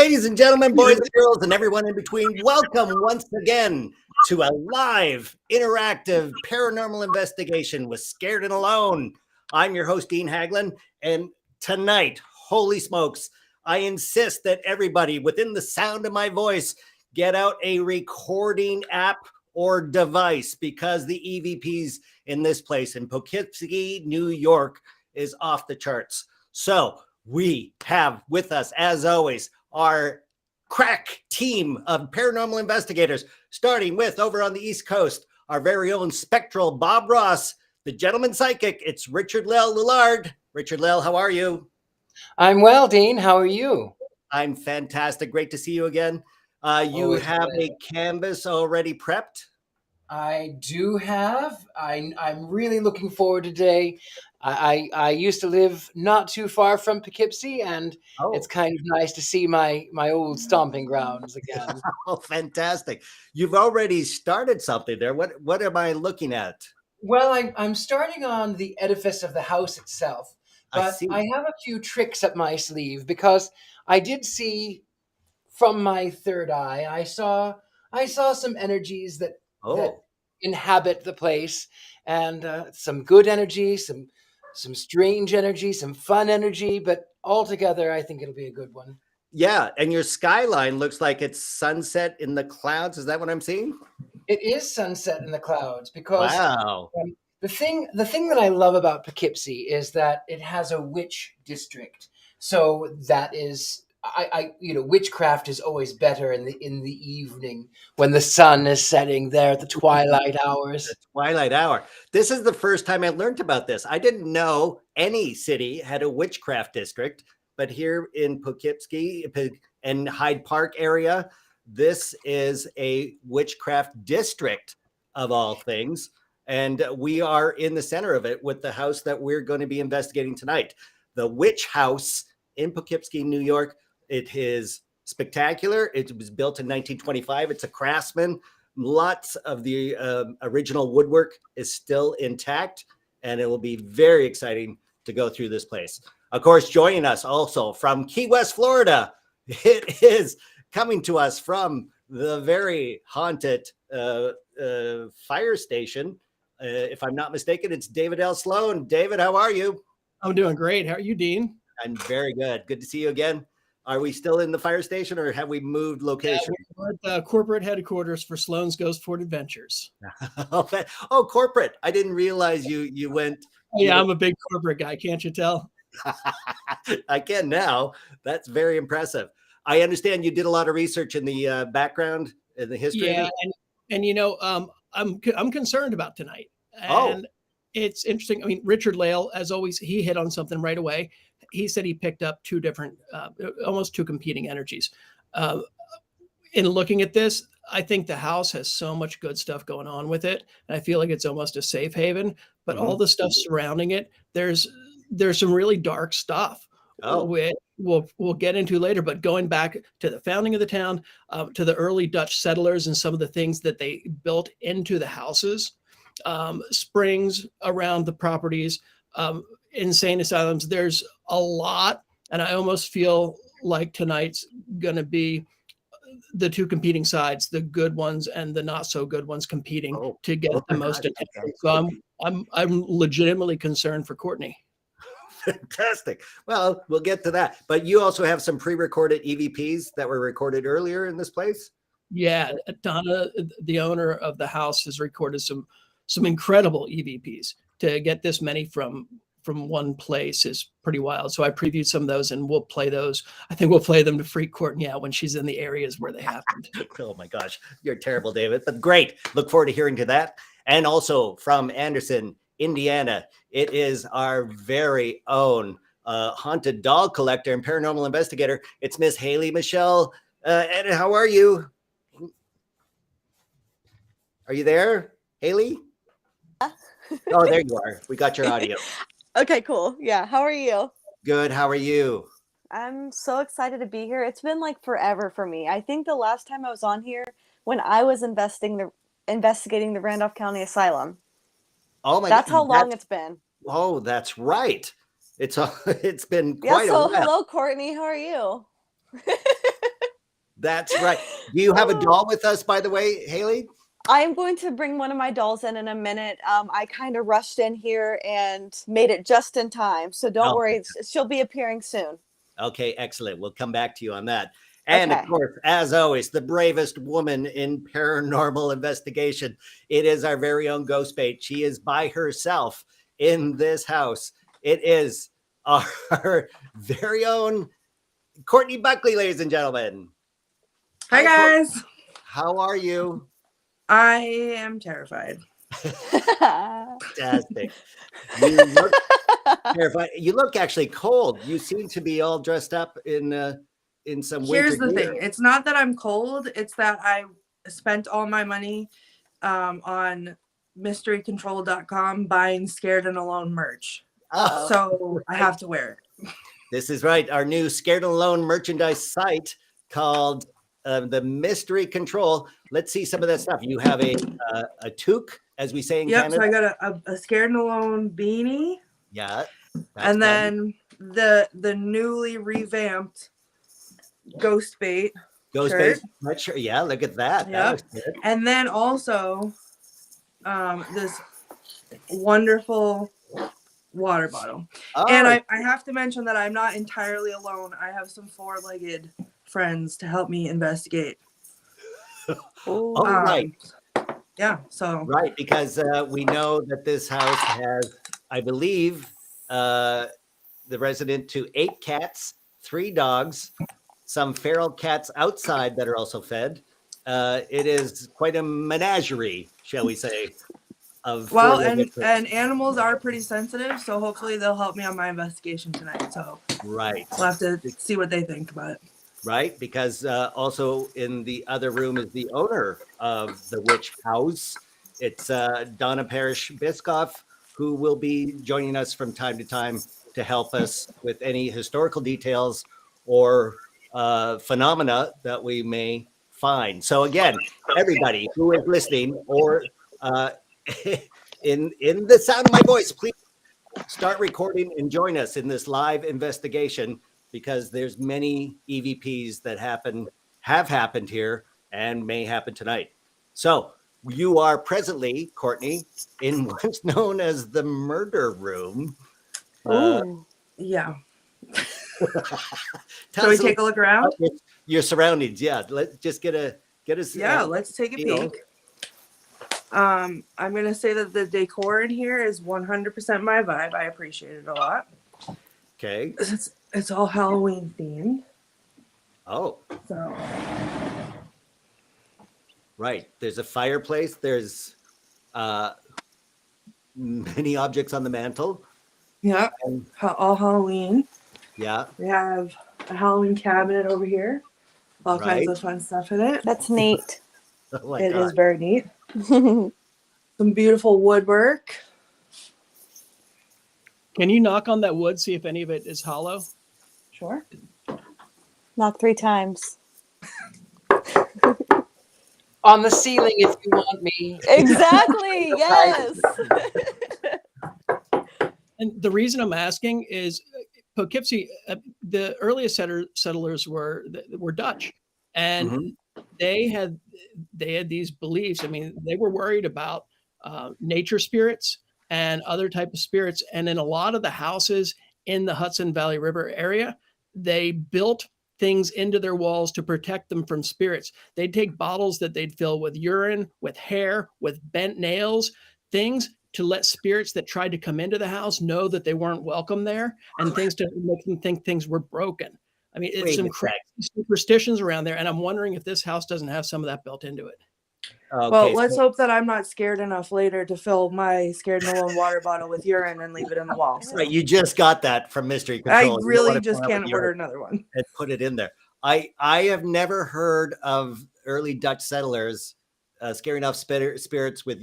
ladies and gentlemen, boys and girls, and everyone in between, welcome once again to a live, interactive paranormal investigation with Scared and Alone. I'm your host, Dean Haglund, and tonight, holy smokes, I insist that everybody within the sound of my voice get out a recording app or device because the EVPs in this place in Poughkeepsie, New York is off the charts. So we have with us, as always, our crack team of paranormal investigators, starting with over on the East Coast, our very own spectral Bob Ross, the gentleman psychic. It's Richard-Lael Lillard. Richard-Lael, how are you? I'm well, Dean. How are you? I'm fantastic. Great to see you again. You have a canvas already prepped? I do have. I'm really looking forward to today. I used to live not too far from Poughkeepsie, and it's kind of nice to see my old stomping grounds again. Oh, fantastic. You've already started something there. What am I looking at? Well, I'm starting on the edifice of the house itself, but I have a few tricks up my sleeve because I did see from my third eye, I saw some energies that inhabit the place, and some good energy, some strange energy, some fun energy, but altogether, I think it'll be a good one. Yeah, and your skyline looks like it's sunset in the clouds. Is that what I'm seeing? It is sunset in the clouds because the thing that I love about Poughkeepsie is that it has a witch district. So that is, witchcraft is always better in the evening when the sun is setting there at the twilight hours. The twilight hour. This is the first time I learned about this. I didn't know any city had a witchcraft district, but here in Poughkeepsie and Hyde Park area, this is a witchcraft district of all things. And we are in the center of it with the house that we're going to be investigating tonight. The Witchaus in Poughkeepsie, New York. It is spectacular. It was built in 1925. It's a craftsman. Lots of the original woodwork is still intact, and it will be very exciting to go through this place. Of course, joining us also from Key West, Florida, it is coming to us from the very haunted fire station. If I'm not mistaken, it's David L. Sloan. David, how are you? I'm doing great. How are you, Dean? I'm very good. Good to see you again. Are we still in the fire station or have we moved location? Yeah, we're at the corporate headquarters for Sloan's Ghost Fort Adventures. Oh, corporate. I didn't realize you went. Yeah, I'm a big corporate guy. Can't you tell? I can now. That's very impressive. I understand you did a lot of research in the background in the history. Yeah, and I'm concerned about tonight. And it's interesting. I mean, Richard-Lael, as always, he hit on something right away. He said he picked up almost two competing energies. In looking at this, I think the house has so much good stuff going on with it. And I feel like it's almost a safe haven, but all the stuff surrounding it, there's some really dark stuff. Which we'll get into later, but going back to the founding of the town, to the early Dutch settlers and some of the things that they built into the houses, springs around the properties, insane asylums. There's a lot, and I almost feel like tonight's going to be the two competing sides, the good ones and the not so good ones competing to get the most attention. So I'm legitimately concerned for Courtney. Fantastic. Well, we'll get to that. But you also have some pre-recorded EVPs that were recorded earlier in this place? Yeah, Donna, the owner of the house, has recorded some incredible EVPs. To get this many from one place is pretty wild. So I previewed some of those, and we'll play those. I think we'll play them to freak Courtney out when she's in the areas where they happened. Oh my gosh, you're terrible, David, but great. Look forward to hearing to that. And also from Anderson, Indiana, it is our very own haunted doll collector and paranormal investigator. It's Miss Haley Michelle. And how are you? Are you there, Haley? Oh, there you are. We got your audio. Okay, cool. Yeah. How are you? Good. How are you? I'm so excited to be here. It's been like forever for me. I think the last time I was on here when I was investigating the Randolph County Asylum. Oh my! That's how long it's been. Oh, that's right. It's been quite a while. Hello, Courtney. How are you? That's right. Do you have a doll with us, by the way, Haley? I'm going to bring one of my dolls in a minute. I kind of rushed in here and made it just in time. So don't worry. She'll be appearing soon. Okay, excellent. We'll come back to you on that. And of course, as always, the bravest woman in paranormal investigation. It is our very own Ghost Bait. She is by herself in this house. It is our very own Courtney Buckley, ladies and gentlemen. Hi, guys. How are you? I am terrified. Fantastic. You look terrified. You look actually cold. You seem to be all dressed up in some winter Here's the gear. thing. It's not that I'm cold. It's that I spent all my money on mysterycontrol.com buying Scared and Alone merch. Oh, so I have to wear it. This is right. Our new Scared and Alone merchandise site called the Mystery Control. Let's see some of that stuff. You have a toque, as we say in Canada. So I got a Scared and Alone beanie. Yeah. And then the newly revamped Ghost Bait. Ghost Bait sweatshirt. Yeah, look at that. Yep. And then also this wonderful water bottle. Oh. And I have to mention that I'm not entirely alone. I have some four-legged friends to help me investigate. Right. Yeah, so. Right, because we know that this house has, I believe, the resident to 8 cats, 3 dogs, some feral cats outside that are also fed. It is quite a menagerie, shall we say, of and animals are pretty sensitive, so hopefully they'll help me on my investigation tonight. So right, we'll have to see what they think about it. Right, because also in the other room is the owner of the Witchaus. It's Donna Parrish-Biscoff, who will be joining us from time to time to help us with any historical details or phenomena that we may find. So again, everybody who is listening or in the sound of my voice, please start recording and join us in this live investigation, because there's many EVPs that have happened here and may happen tonight. So you are presently, Courtney, in what's known as the murder room. Yeah. Shall we take a look around? Your surroundings, yeah. Let's just get a. Yeah, let's take a peek. I'm gonna say that the decor in here is 100% my vibe. I appreciate it a lot. Okay. It's all Halloween themed. Oh. So. Right. There's a fireplace. There's many objects on the mantle. Yeah. All Halloween. Yeah. We have a Halloween cabinet over here. All kinds of fun stuff in it. That's neat. Oh my God. It is very neat. Some beautiful woodwork. Can you knock on that wood, see if any of it is hollow? Sure. Knock 3 times. On the ceiling if you want me. Exactly. Yes. And the reason I'm asking is Poughkeepsie, the earliest settlers were Dutch, and they had these beliefs. I mean, they were worried about nature spirits and other type of spirits. And in a lot of the houses in the Hudson Valley River area, they built things into their walls to protect them from spirits. They'd take bottles that they'd fill with urine, with hair, with bent nails, things to let spirits that tried to come into the house know that they weren't welcome there, and things to make them think things were broken. I mean, it's some crazy superstitions around there. And I'm wondering if this house doesn't have some of that built into it. Okay, well, let's hope that I'm not scared enough later to fill my Scared and Alone water bottle with urine and leave it in the wall. So. Right, you just got that from Mystery Control. I really just can't order another one. And put it in there. I have never heard of early Dutch settlers scaring off spirits with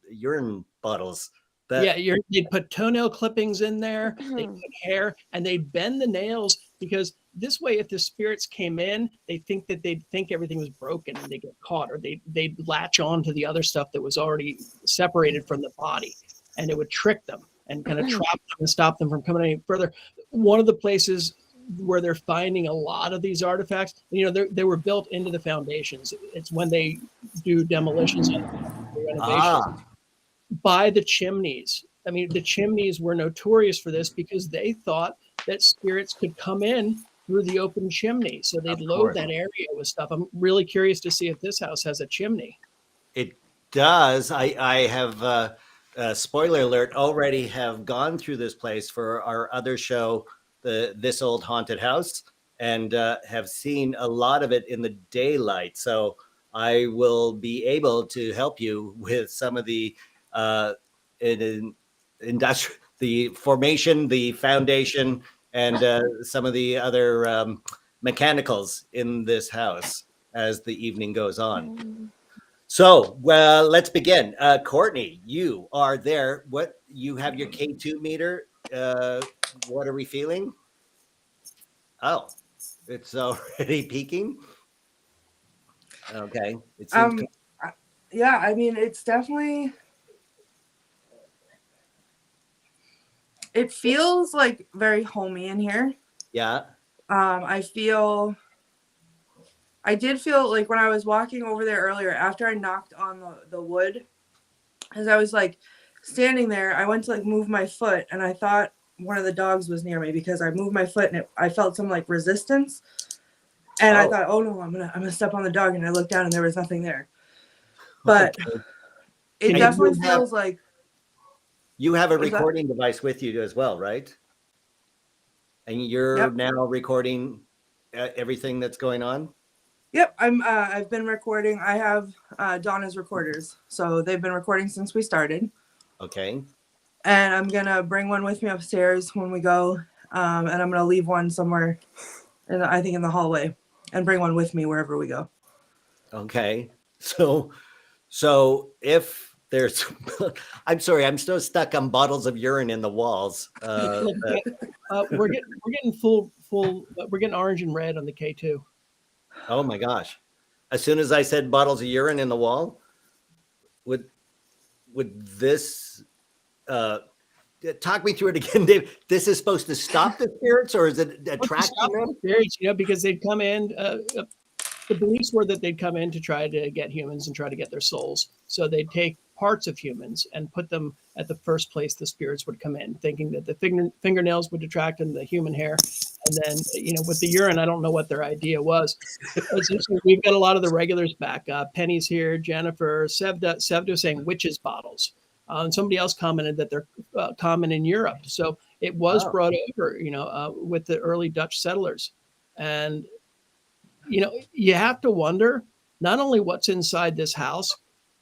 urine bottles. They'd put toenail clippings in there, they put hair, and they'd bend the nails, because this way, if the spirits came in, they'd think everything was broken and they get caught, or they'd latch on to the other stuff that was already separated from the body, and it would trick them and kind of trap them and stop them from coming any further. One of the places where they're finding a lot of these artifacts. You know, they were built into the foundations. It's when they do demolitions and renovations by the chimneys. I mean, the chimneys were notorious for this because they thought that spirits could come in through the open chimney. So they'd load that area with stuff. I'm really curious to see if this house has a chimney. It does. I have, spoiler alert, already have gone through this place for our other show, This Old Haunted House, and have seen a lot of it in the daylight. So I will be able to help you with some of the industrial, the formation, the foundation, and some of the other mechanicals in this house as the evening goes on. So, well, let's begin. Courtney, you are there. What, you have your K2 meter. What are we feeling? Oh, it's already peaking. Okay. It seems yeah, I mean, it's definitely, it feels like very homey in here. Yeah. I did feel like when I was walking over there earlier, after I knocked on the wood, as I was like standing there, I went to like move my foot, and I thought one of the dogs was near me because I moved my foot and I felt some like resistance, and I thought, oh no, I'm gonna step on the dog, and I looked down and there was nothing there. But it definitely feels like you have a recording device with you as well, right? And you're now recording everything that's going on. Yep, I've been recording. I have Donna's recorders, so they've been recording since we started. Okay. And I'm gonna bring one with me upstairs when we go, and I'm gonna leave one somewhere, I think in the hallway, and bring one with me wherever we go. Okay. So if there's, I'm sorry, I'm still stuck on bottles of urine in the walls. We're getting full. We're getting orange and red on the K2. Oh my gosh! As soon as I said bottles of urine in the wall, would this talk me through it again, Dave? This is supposed to stop the spirits, or is it attracting them? Spirits, you know, because they'd come in. The beliefs were that they'd come in to try to get humans and try to get their souls. So they'd take parts of humans and put them at the first place the spirits would come in, thinking that the fingernails would attract them, the human hair. And then, you know, with the urine, I don't know what their idea was. We've got a lot of the regulars back. Penny's here, Jennifer, Sevda saying witches bottles. And somebody else commented that they're common in Europe. So it was brought over, you know, with the early Dutch settlers. And, you know, you have to wonder not only what's inside this house,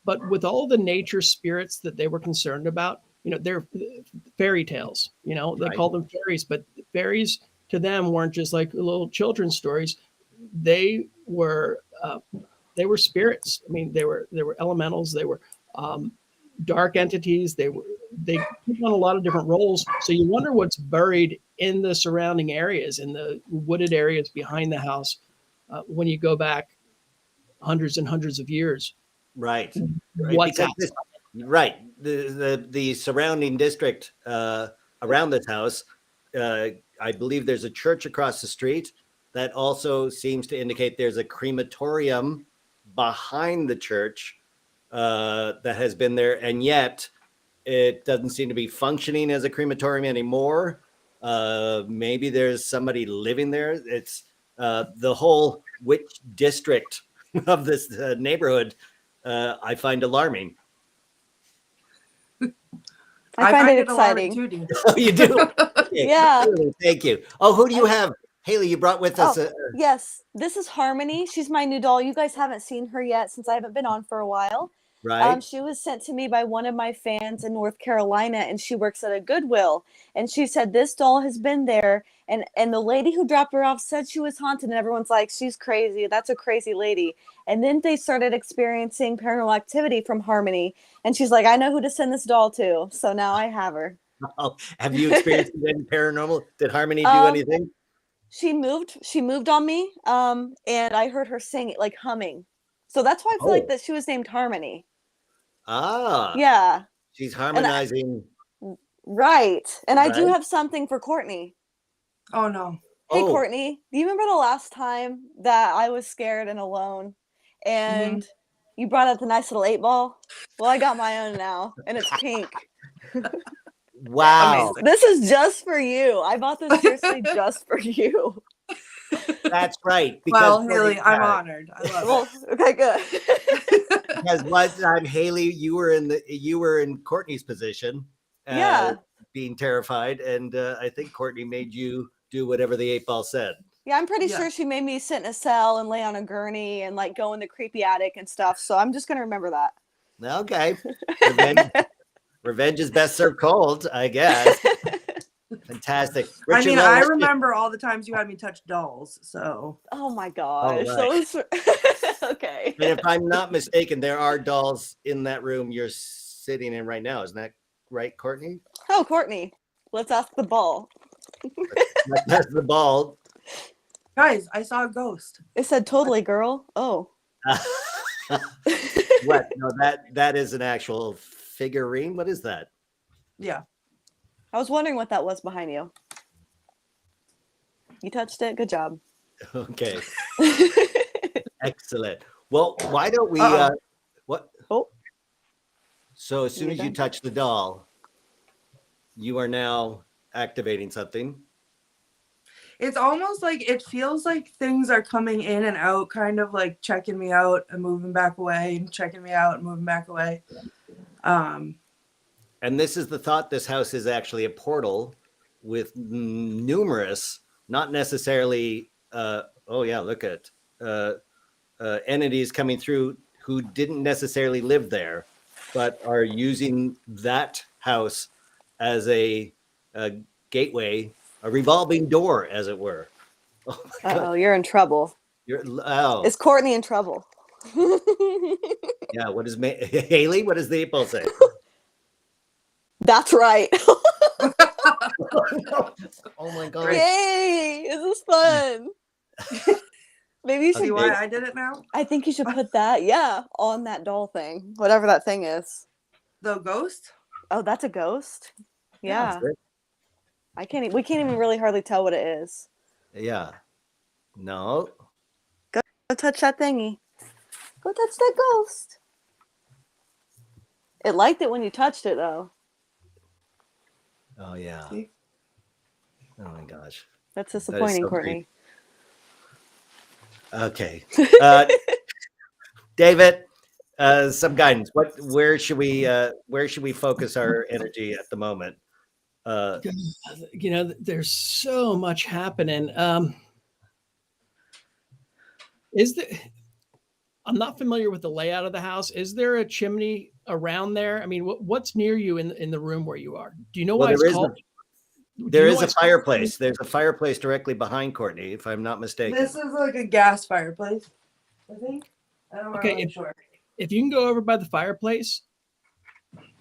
but with all the nature spirits that they were concerned about, you know, they're fairy tales, you know, they call them fairies, but fairies to them weren't just like little children's stories. They were spirits. I mean, they were elementals. They were dark entities. They took on a lot of different roles. So you wonder what's buried in the surrounding areas, in the wooded areas behind the house, when you go back hundreds and hundreds of years. Right. What's the surrounding district around this house, I believe there's a church across the street that also seems to indicate there's a crematorium behind the church that has been there, and yet it doesn't seem to be functioning as a crematorium anymore. Maybe there's somebody living there. It's the whole witch district of this neighborhood. I find alarming. I find it exciting too, Oh, you do? Okay. Yeah. Thank you. Oh, who do you have? Haley, you brought with us. Yes, this is Harmony. She's my new doll. You guys haven't seen her yet since I haven't been on for a while. Right. She was sent to me by one of my fans in North Carolina, and she works at a Goodwill. And she said this doll has been there, and the lady who dropped her off said she was haunted, and everyone's like, she's crazy. That's a crazy lady. And then they started experiencing paranormal activity from Harmony, and she's like, I know who to send this doll to. So now I have her. Oh, have you experienced any paranormal? Did Harmony do anything? She moved on me, and I heard her sing, like humming. So that's why I feel like that she was named Harmony. Ah. Yeah. She's harmonizing. Right. And I do have something for Courtney. Oh no. Hey, Oh. Courtney, do you remember the last time that I was scared and alone and you brought up the nice little 8-ball? Well, I got my own now and it's pink. Wow. Amazing. This is just for you. I bought this seriously just for you. That's right. Well, Haley, I'm honored. I love Well, okay, good. Because one time, Haley, you were in Courtney's position, Yeah. being terrified, and I think Courtney made you do whatever the 8-ball said. Yeah, I'm pretty Yeah. sure she made me sit in a cell and lay on a gurney and like go in the creepy attic and stuff. So I'm just gonna remember that. Okay. Revenge is best served cold, I guess. Fantastic. I mean, Richard-Lael I Lillard- remember all the times you had me touch dolls. So Oh my gosh. right. So okay. And if I'm not mistaken, there are dolls in that room you're sitting in right now. Isn't that right, Courtney? Oh, Courtney, let's ask the ball. That's the ball. guys, I saw a ghost. It said totally girl. Oh. What? No, that is an actual figurine. What is that? Yeah. I was wondering what that was behind you. You touched it. Good job. Okay. Excellent. Well, why don't we what? Oh. So as soon You as you done? touch the doll, you are now activating something. It's almost like it feels like things are coming in and out, kind of like checking me out and moving back away and checking me out and moving back away. And this is the thought: this house is actually a portal with numerous, not necessarily. Oh yeah, look at entities coming through who didn't necessarily live there, but are using that house as a gateway, a revolving door, as it were. Oh my God. Oh, you're in trouble. Is Courtney in trouble? Yeah. What is Haley? What does the 8-ball say? That's right. Oh my God. Yay! This is fun. Maybe you See should. why I did it now? I think you should put that, on that doll thing, whatever that thing is. The ghost? Oh, that's a ghost. Yeah, That's it. we can't even really hardly tell what it is. Yeah. No. Go touch that thingy. Go touch that ghost. It liked it when you touched it, though. Oh yeah. See? Oh my gosh. That's disappointing, so Courtney. Okay. David, some guidance. Where should we focus our energy at the moment? There's so much happening. I'm not familiar with the layout of the house. Is there a chimney around there? I mean, what's near you in the room where you are? Do you know why it's called? There is a fireplace. There's a fireplace directly behind Courtney, if I'm not mistaken. This is like a gas fireplace, I think. I'm not really sure. If you can go over by the fireplace,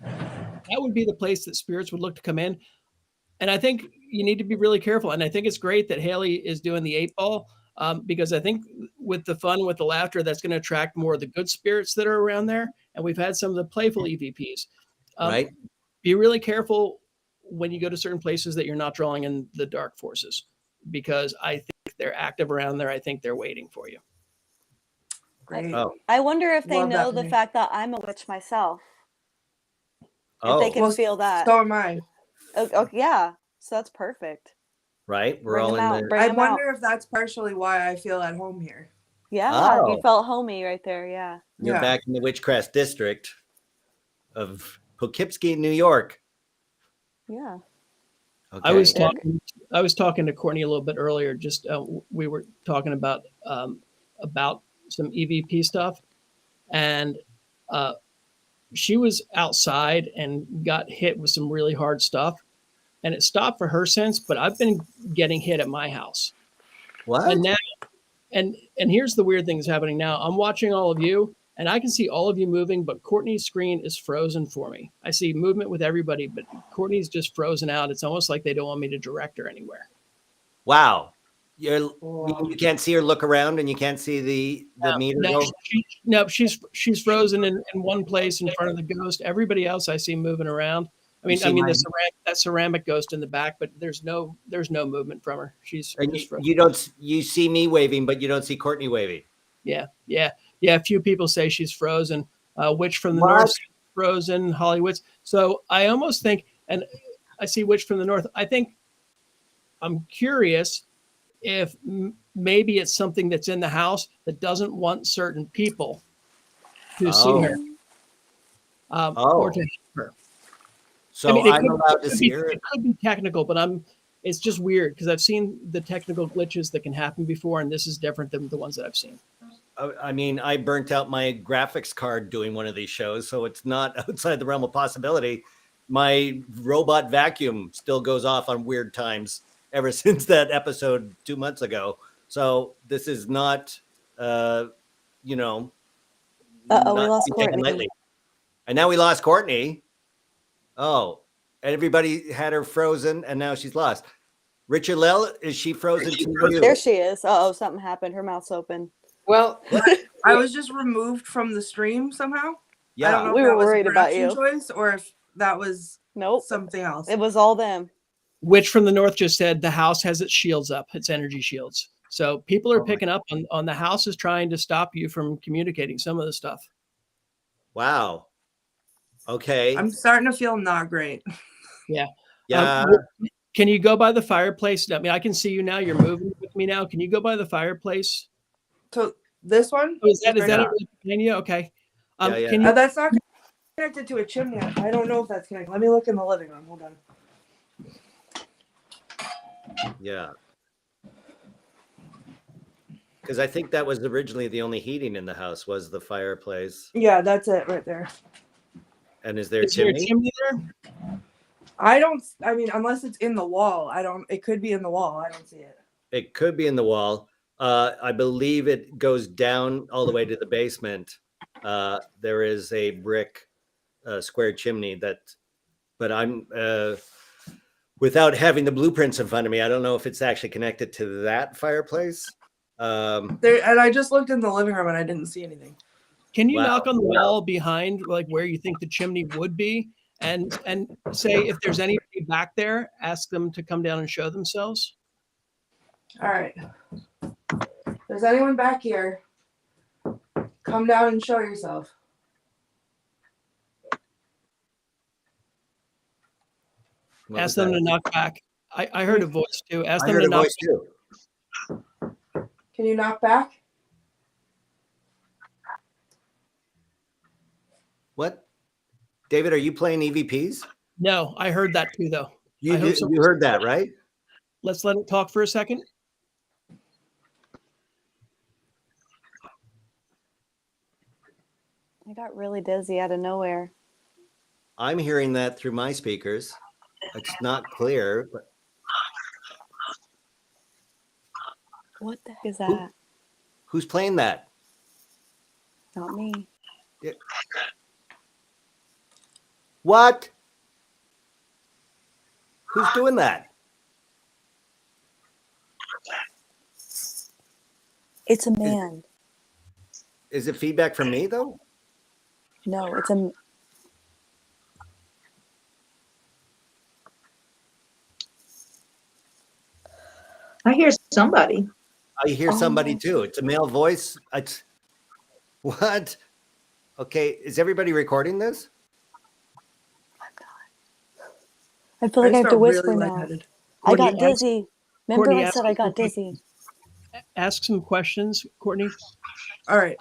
that would be the place that spirits would look to come in. And I think you need to be really careful. And I think it's great that Haley is doing the 8-ball because I think with the fun, with the laughter, that's going to attract more of the good spirits that are around there. And we've had some of the playful EVPs. Right. Be really careful when you go to certain places that you're not drawing in the dark forces, because I think they're active around there. I think they're waiting for you. Great. Oh. I wonder if they Love that know for the me. fact that I'm a witch myself. Oh. If they can feel that. So am I. Okay, yeah. So that's perfect. Right. We're Bring all them out. in there. Bring I them wonder out. if that's partially why I feel at home here. Yeah, Oh. you felt homey right there. Yeah. You're Yeah. back in the Witchcraft District of Poughkeepsie, New York. Yeah. Okay. I was talking to Courtney a little bit earlier. Just we were talking about some EVP stuff, and she was outside and got hit with some really hard stuff, and it stopped for her sense. But I've been getting hit at my house, What? and now, and here's the weird thing that's happening now. I'm watching all of you, and I can see all of you moving, but Courtney's screen is frozen for me. I see movement with everybody, but Courtney's just frozen out. It's almost like they don't want me to direct her anywhere. Wow. You can't see her look around, and you can't see the meter go? She's frozen in one place in front of the ghost. Everybody else I see moving around. that ceramic ghost in the back, but there's no movement from her. She's and just you see me waving, but you don't see Courtney waving. Yeah. A few people say she's frozen. Witch from the North, frozen. Hollywood's. So I almost think, and I see Witch from the North. I think I'm curious if maybe it's something that's in the house that doesn't want certain people to see her. Or to hear her. So I'm allowed to see her. It could be technical, but it's just weird because I've seen the technical glitches that can happen before, and this is different than the ones that I've seen. I mean, I burnt out my graphics card doing one of these shows, so it's not outside the realm of possibility. My robot vacuum still goes off on weird times ever since that episode 2 months ago. So this is not, we lost Courtney. And now we lost Courtney. Oh, everybody had her frozen, and now she's lost. Richard-Lael, is she frozen too? There she is. Something happened. Her mouth's open. Well, I was just removed from the stream somehow. Yeah, I don't know we if were that was worried a about you. choice or if that was Nope. something else. It was all them. Witch from the North just said the house has its shields up, its energy shields. So people are picking up on the house is trying to stop you from communicating some of the stuff. Wow. Okay. I'm starting to feel not great. Yeah. Yeah. Can you go by the fireplace? I mean, I can see you now. You're moving with me now. Can you go by the fireplace? So this one? Oh, is that it? Okay. Can you, that's not connected to a chimney. I don't know if that's connected. Let me look in the living room. Hold on. Yeah. Because I think that was originally the only heating in the house was the fireplace. Yeah, that's it right there. And is there a chimney there? I mean, unless it's in the wall, it could be in the wall. I don't see it. It could be in the wall. I believe it goes down all the way to the basement. There is a brick square chimney but I'm without having the blueprints in front of me, I don't know if it's actually connected to that fireplace. And I just looked in the living room and I didn't see anything. Can you knock on the wall behind, like where you think the chimney would be, and say if there's anybody back there, ask them to come down and show themselves? All right. If there's anyone back here, come down and show yourself. Ask them to knock back. I heard a voice too. Ask them to knock too. Can you knock back? What? David, are you playing EVPs? No, I heard that too, though. You heard that, right? Let's let it talk for a second. I got really dizzy out of nowhere. I'm hearing that through my speakers. It's not clear. But... What the heck is that? Who's playing that? Not me. Yeah. What? Who's doing that? It's a man. Is it feedback from me, though? No, it's a... I hear somebody. I hear somebody, too. It's a male voice. What? Okay, is everybody recording this? I feel like I have to whisper now. I got dizzy. Remember Courtney, I said I got dizzy. Ask some questions, Courtney. All right.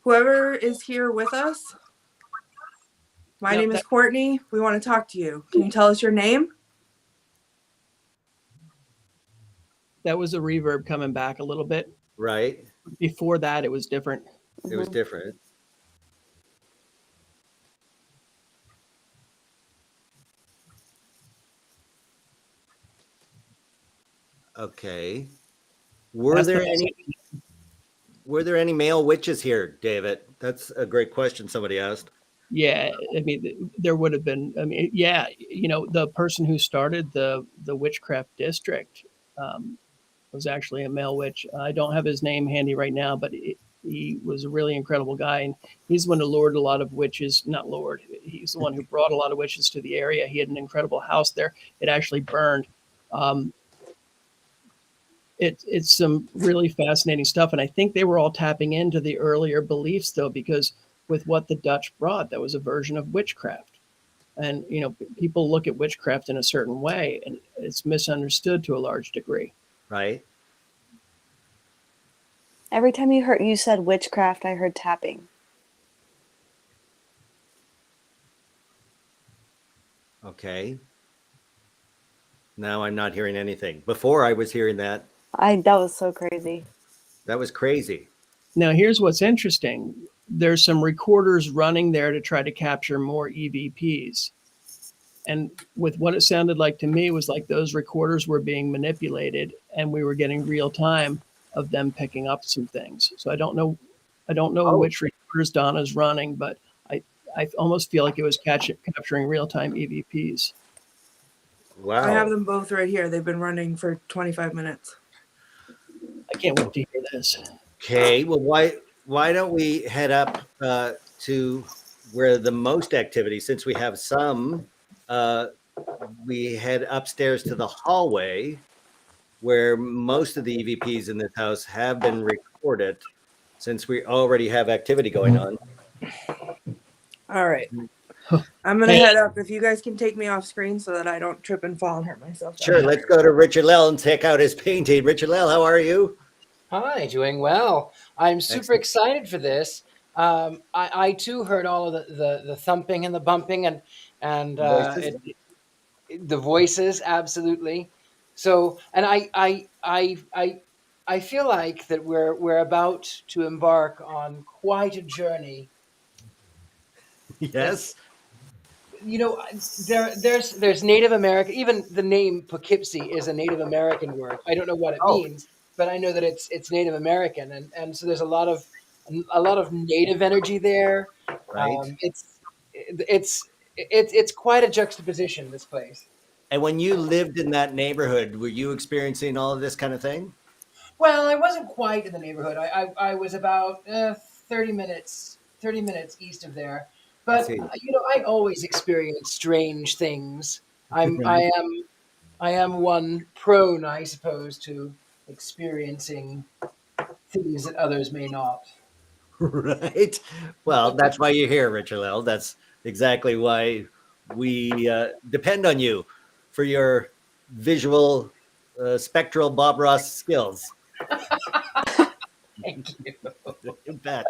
Whoever is here with us, my name is Courtney. We want to talk to you. Can you tell us your name? That was a reverb coming back a little bit. Right. Before that, it was different. It was different. Okay. Were there any male witches here, David? That's a great question somebody asked. Yeah, I mean, there would have been. I mean, yeah, the person who started the witchcraft district was actually a male witch. I don't have his name handy right now, but He was a really incredible guy, and he's the one who lured a lot of witches. Not lured. He's the one who brought a lot of witches to the area. He had an incredible house there. It actually burned. It's some really fascinating stuff, and I think they were all tapping into the earlier beliefs, though, because with what the Dutch brought, that was a version of witchcraft. And, you know, people look at witchcraft in a certain way, and it's misunderstood to a large degree. Right. Every time you said witchcraft, I heard tapping. Okay. Now I'm not hearing anything. Before I was hearing that. That was so crazy. That was crazy. Now, here's what's interesting. There's some recorders running there to try to capture more EVPs. And with what it sounded like to me was like those recorders were being manipulated and we were getting real time of them picking up some things. So I don't know which recorders Donna's running, but I almost feel like it was capturing real-time EVPs. Wow. I have them both right here. They've been running for 25 minutes. I can't wait to hear this. Okay. Well, why don't we head up to where the most activity, since we have some, we head upstairs to the hallway where most of the EVPs in this house have been recorded, since we already have activity going on. All right. I'm going to head up. If you guys can take me off screen so that I don't trip and fall and hurt myself. Sure. Let's go to Richard-Lael and check out his painting. Richard-Lael, how are you? Hi, doing well. I'm super excited for this. I too heard all of the thumping and the bumping and the voices, absolutely. So, and I feel like that we're about to embark on quite a journey. Yes. You know, there's Native American. Even the name Poughkeepsie is a Native American word. I don't know what it means, but I know that it's Native American, and so there's a lot of Native energy there. Right. It's quite a juxtaposition, this place. And when you lived in that neighborhood, were you experiencing all of this kind of thing? Well, I wasn't quite in the neighborhood. I was about 30 minutes east of there. But you know, I always experience strange things. I am one prone, I suppose, to experiencing things that others may not. Right. Well, that's why you're here, Richard-Lael. That's exactly why we depend on you for your visual, spectral Bob Ross skills. Thank you. You bet.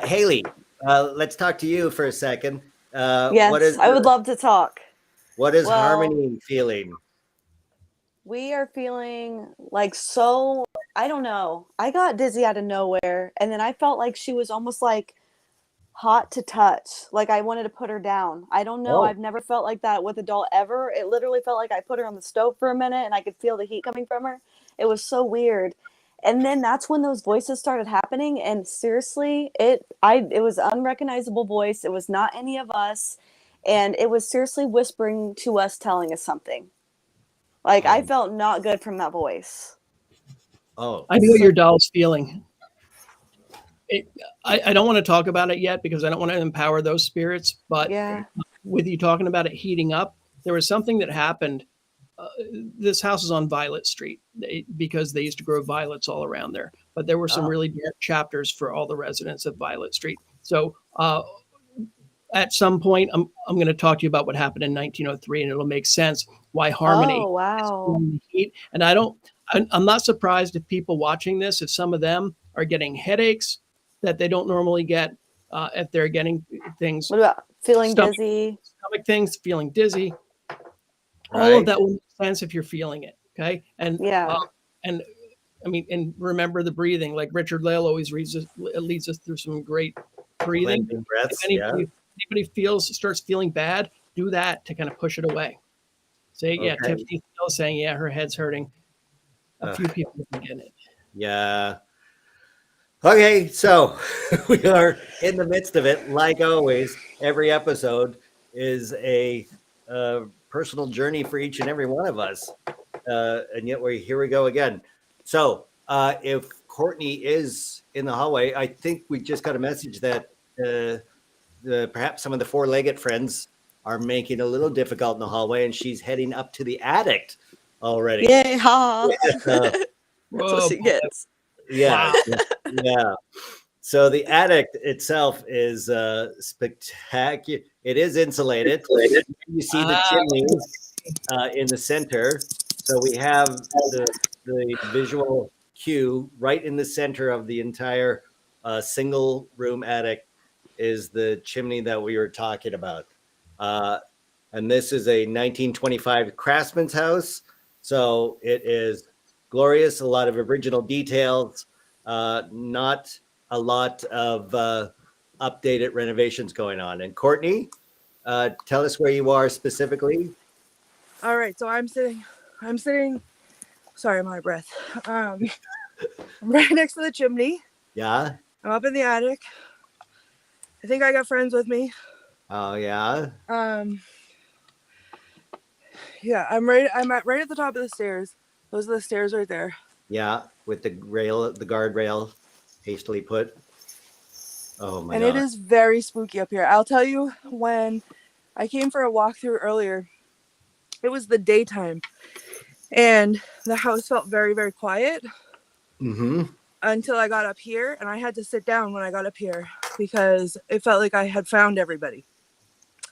Haley, let's talk to you for a second. Yes, I would love to talk. What is Harmony feeling? We are feeling like I don't know. I got dizzy out of nowhere, and then I felt like she was almost like hot to touch. Like I wanted to put her down. I don't know. I've never felt like that with a doll ever. It literally felt like I put her on the stove for a minute, and I could feel the heat coming from her. It was so weird. And then that's when those voices started happening. And seriously, it was unrecognizable voice. It was not any of us. And it was seriously whispering to us, telling us something. Like I felt not good from that voice. Oh, I know what your doll's feeling. I don't want to talk about it yet because I don't want to empower those spirits. But with you talking about it heating up, there was something that happened. This house is on Violet Street because they used to grow violets all around there. But there were some really dark chapters for all the residents of Violet Street. So at some point, I'm going to talk to you about what happened in 1903, and it'll make sense why Harmony is feeling the heat. And I'm not surprised if people watching this, if some of them are getting headaches that they don't normally get, if they're getting things. What about feeling dizzy? Stomach things, feeling dizzy. All of that will make sense if you're feeling it. Okay. And and I mean, and remember the breathing, like Richard-Lael always leads us through some great breathing. Breaths, if anybody starts feeling bad, do that to kind of push it away. Say, Tiffany's still saying, her head's hurting. A few people can get it. Yeah. Okay, so we are in the midst of it. Like always, every episode is a personal journey for each and every one of us. And yet here we go again. So if Courtney is in the hallway. I think we just got a message that perhaps some of the four-legged friends are making it a little difficult in the hallway, and she's heading up to the attic already. Yay, ha. Yeah. That's what she gets. Yeah. Wow. Yeah. So the attic itself is spectacular. It is insulated. You see the chimneys in the center. So we have the visual cue right in the center of the entire single room attic is the chimney that we were talking about. And this is a 1925 craftsman's house. So it is glorious, a lot of original details, not a lot of updated renovations going on. And Courtney, tell us where you are specifically. All right, so I'm sitting, sorry, I'm out of breath. Right next to the chimney. Yeah. I'm up in the attic. I think I got friends with me. Oh yeah. Yeah, I'm right at the top of the stairs. Those are the stairs right there. Yeah, with the guardrail hastily put. Oh my God. God. It is very spooky up here. I'll tell you, when I came for a walkthrough earlier, it was the daytime and the house felt very, very quiet until I got up here, and I had to sit down when I got up here because it felt like I had found everybody.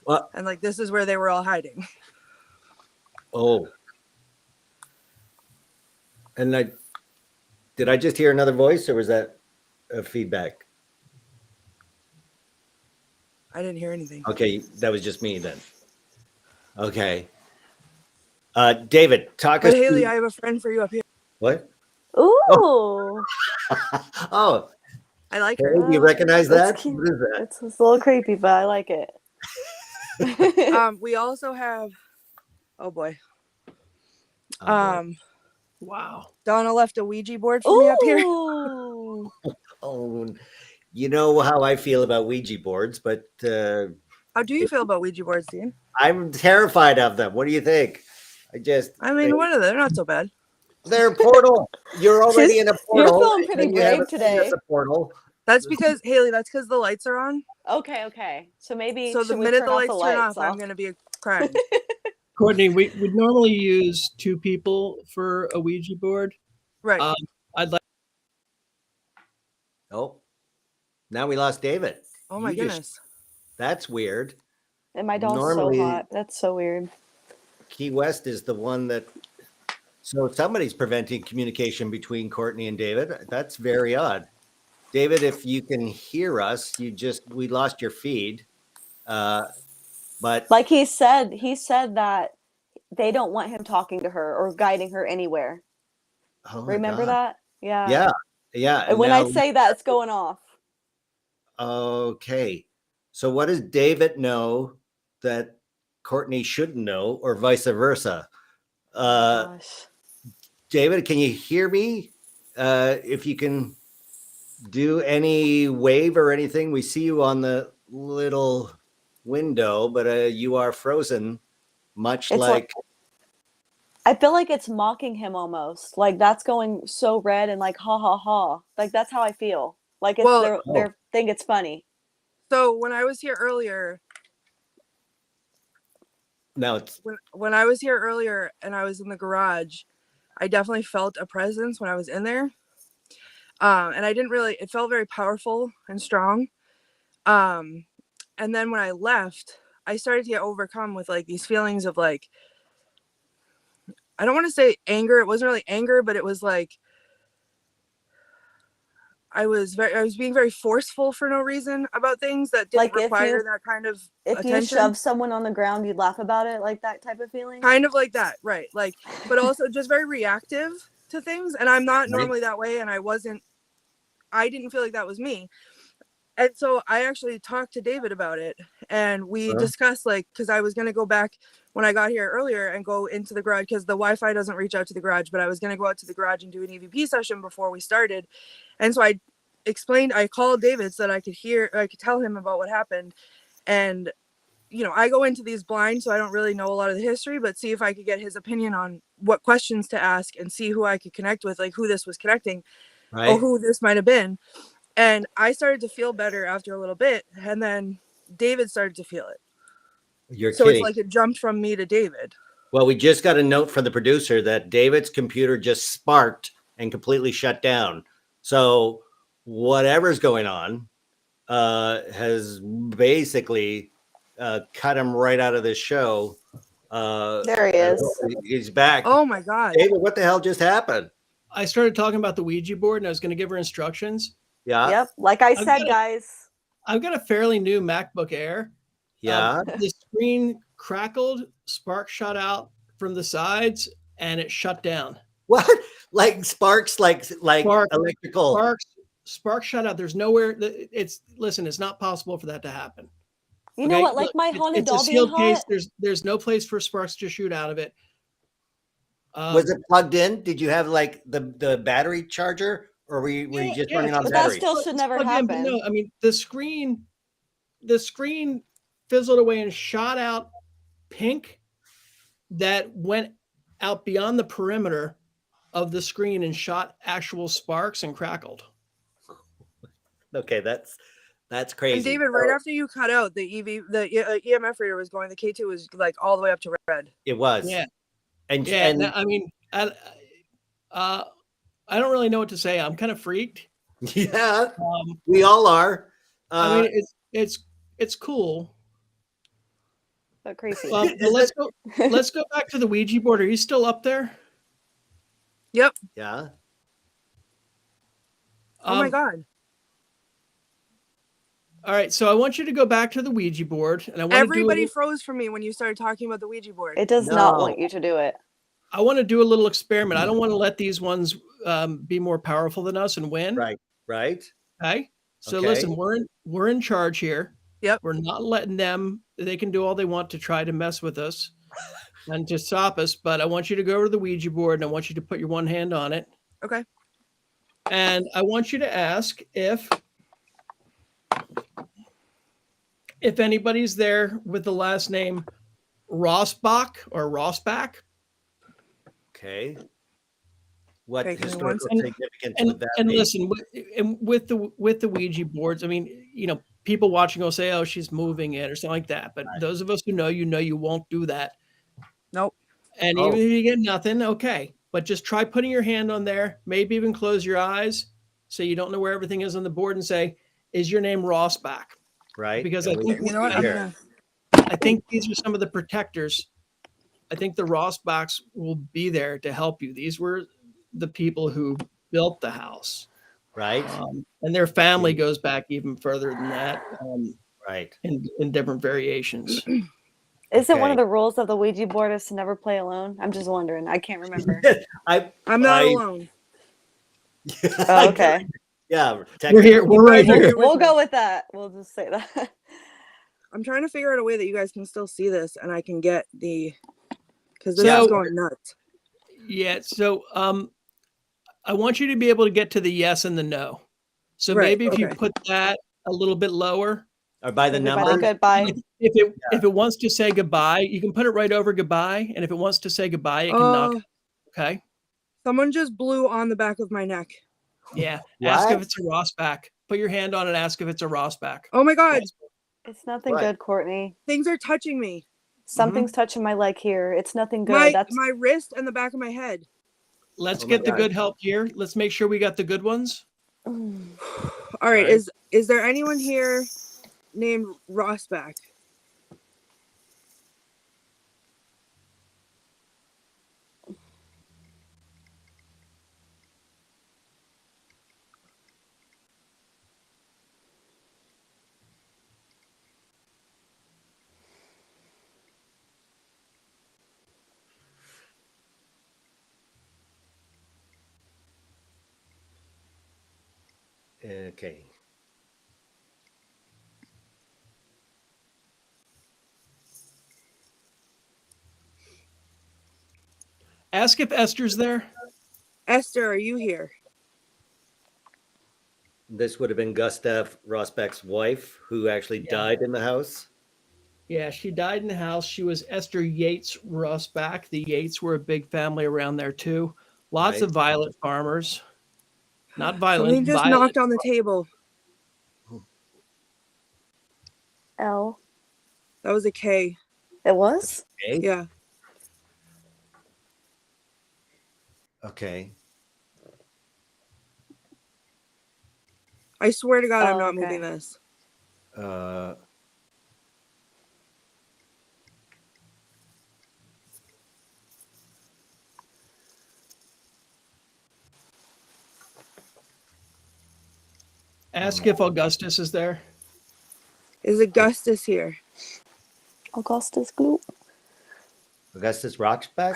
What? And like, this is where they were all hiding. Oh. And did I just hear another voice, or was that a feedback? I didn't hear anything. Okay, that was just me then. Okay. David, talk us. But Haley, I have a friend for you up here. What? Ooh. Oh. I like Hey, her. do you recognize that? Cute. What is that? It's a little creepy, but I like it. We also have, oh boy. Wow. Donna left a Ouija board for me up here. Oh, you know how I feel about Ouija boards, but How do you feel about Ouija boards, Dean? I'm terrified of them. What do you think? I mean, what are they? They're not so bad. They're a portal. You're already in a portal. You're feeling pretty brave today. A portal. That's because, Haley, that's because the lights are on. Okay. So maybe So the minute the lights turn off, I'm going to be crying. Courtney, we would normally use 2 people for a Ouija board. Right. I'd like. Oh, now we lost David. Oh my goodness. That's weird. And my dog's so hot. That's so weird. Key West is the one that. So somebody's preventing communication between Courtney and David. That's very odd. David, if you can hear us, we lost your feed. But like he said that they don't want him talking to her or guiding her anywhere. Oh, remember that? Yeah. And when I say that, it's going off. Okay. So what does David know that Courtney shouldn't know, or vice versa? Gosh. David, can you hear me? If you can do any wave or anything, we see you on the little window, but you are frozen, much like I feel like it's mocking him almost. Like that's going so red and like ha ha ha. Like that's how I feel. Like it's they think it's funny. So when I was here earlier, when I was here earlier and I was in the garage, I definitely felt a presence when I was in there. And I didn't really, it felt very powerful and strong. And then when I left, I started to get overcome with like these feelings of like, I don't want to say anger. It wasn't really anger, but it was like, I was being very forceful for no reason about things that didn't require that kind of attention. If you shove someone on the ground, you'd laugh about it, like that type of feeling? Kind of like that, right. Like, but also just very reactive to things. And I'm not normally that way. And I didn't feel like that was me. And so I actually talked to David about it, and we discussed like, cause I was going to go back when I got here earlier and go into the garage, cause the Wi-Fi doesn't reach out to the garage, but I was going to go out to the garage and do an EVP session before we started. And so I called David so that I could tell him about what happened. And, you know, I go into these blind, so I don't really know a lot of the history, but see if I could get his opinion on what questions to ask and see who I could connect with, like who this was connecting. Right. who this might have been. And I started to feel better after a little bit, and then David started to feel it. You're So kidding. it's like it jumped from me to David. Well, we just got a note from the producer that David's computer just sparked and completely shut down. So whatever's going on has basically cut him right out of this show. There he is. He's back. Oh my God. David, what the hell just happened? I started talking about the Ouija board and I was going to give her instructions. Yeah. Yep. Like I said, guys. I've got a fairly new MacBook Air. Yeah. The screen crackled, sparks shot out from the sides, and it shut down. What? Like sparks, like electrical. Sparks shut out. There's nowhere. It's not possible for that to happen. You know what? Like my haunted doll being hot. There's no place for sparks to shoot out of it. Was it plugged in? Did you have like the battery charger, or were you just running on but battery? that still should never happen. No, I mean the screen fizzled away and shot out pink that went out beyond the perimeter of the screen and shot actual sparks and crackled. Okay, that's crazy. And David, right after you cut out the EMF reader was going, the K2 was like all the way up to red. It was. Yeah. And I mean, I don't really know what to say. I'm kind of freaked. Yeah, we all are. I mean, it's cool. But crazy. Let's go back to the Ouija board. Are you still up there? Yep. Yeah. Oh my God. All right, so I want you to go back to the Ouija board, and I want everybody froze for me when you started talking about the Ouija board. It does not want you to do it. I want to do a little experiment. I don't want to let these ones be more powerful than us and win. Right. Okay. So Okay. listen, we're in charge here. Yep. We're not letting them. They can do all they want to try to mess with us and to stop us. But I want you to go over to the Ouija board, and I want you to put your one hand on it. Okay. And I want you to ask if anybody's there with the last name Rossbach or Rossbach. Okay. What Okay, historical significance And, would that and be? listen, with the Ouija boards, I mean, people watching will say, "Oh, she's moving it" or something like that. But those of us who know you won't do that. Nope. And even if you get nothing, okay. But just try putting your hand on there. Maybe even close your eyes so you don't know where everything is on the board, and say, "Is your name Rossbach?" Right. Because And I think You know what? I think these are some of the protectors. I think the Rossbachs will be there to help you. These were the people who built the house. Right. And their family goes back even further than that. Right. In different variations. Isn't one of the rules of the Ouija board is to never play alone? I'm just wondering. I can't remember. I'm not alone. Oh, okay. Yeah. We're here. We're right here. We'll go with that. We'll just say that. I'm trying to figure out a way that you guys can still see this and I can get because this is going nuts. Yeah. So I want you to be able to get to the yes and the no. So maybe if you put that a little bit lower. Or by the number. By the goodbye. If it wants to say goodbye, you can put it right over goodbye. And if it wants to say goodbye, it can knock. Okay. Someone just blew on the back of my neck. Yeah. Ask if it's a Rossbach. Put your hand on it. Ask if it's a Rossbach. Oh my God. It's nothing good, Courtney. Things are touching me. Something's touching my leg here. It's nothing good. That's my wrist and the back of my head. Let's get the good help here. Let's make sure we got the good ones. All right. Is there anyone here named Rossbach? Okay. Ask if Esther's there. Esther, are you here? This would have been Gustav Rossbach's wife, who actually died in the house. Yeah, she died in the house. She was Esther Yates Rossbach. The Yates were a big family around there too. Lots of violet farmers. Not violent. Something just violent. knocked on the table. L. That was a K. It was? Okay. Yeah. Okay. I swear to God, I'm Oh, not okay. moving this. Ask if Augustus is there. Is Augustus here? Augustus Gloop. Augustus Rochback?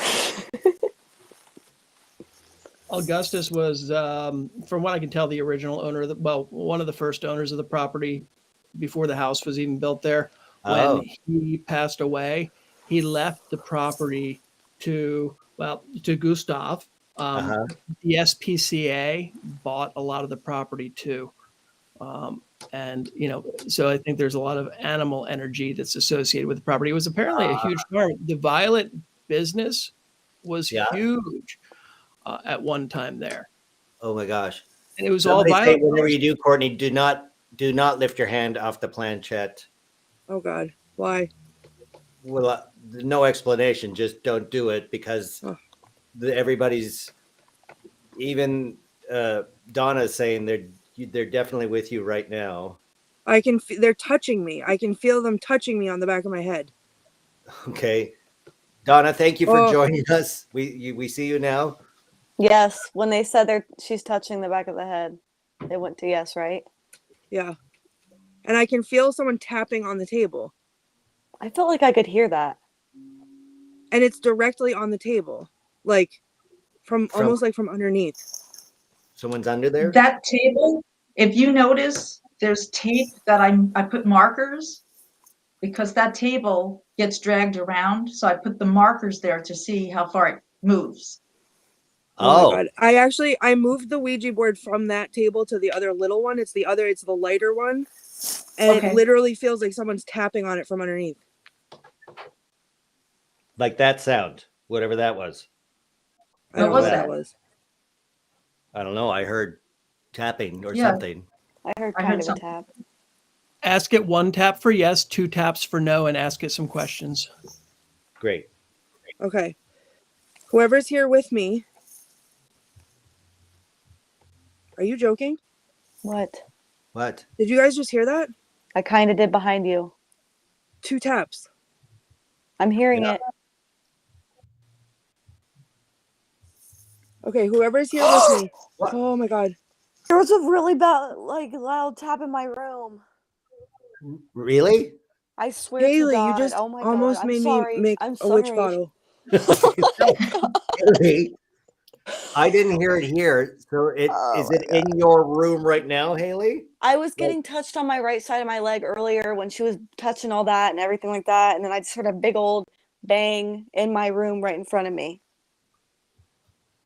Augustus was, from what I can tell, the original owner of one of the first owners of the property before the house was even built there. Oh. When he passed away, he left the property to Gustav. The SPCA bought a lot of the property too. And, so I think there's a lot of animal energy that's associated with the property. It was apparently a huge farm. The violet business was huge at one time there. Oh my gosh. And it was Somebody all say, violet. whatever you do, Courtney, do not lift your hand off the planchette. Oh God. Why? Well, no explanation. Just don't do it because everybody's, even Donna's saying they're definitely with you right now. They're touching me. I can feel them touching me on the back of my head. Okay. Donna, thank you for joining us. We see you now. Yes. When they said she's touching the back of the head, they went to yes, right? Yeah. And I can feel someone tapping on the table. I felt like I could hear that. And it's directly on the table. Like almost like from underneath. Someone's under there? That table, if you notice, there's tape that I put markers because that table gets dragged around. So I put the markers there to see how far it moves. Oh my God. I moved the Ouija board from that table to the other little one. It's the lighter one. And It literally feels like someone's tapping on it from underneath. Like that sound, whatever that was. What was that? I don't know. I heard tapping or something. I heard kind of a tap. Ask it 1 tap for yes, 2 taps for no, and ask it some questions. Great. Okay. Whoever's here with me. Are you joking? What? Did you guys just hear that? I kind of did behind you. 2 taps. I'm hearing it. Okay, whoever's here with me. Oh my God. There was a really loud tap in my room. Really? I swear Haley, to God. you just oh my almost God. made me make a witch bottle. Haley, I didn't hear it here. So is it in your room right now, Haley? I was getting touched on my right side of my leg earlier when she was touching all that and everything like that. And then I just heard a big old bang in my room right in front of me.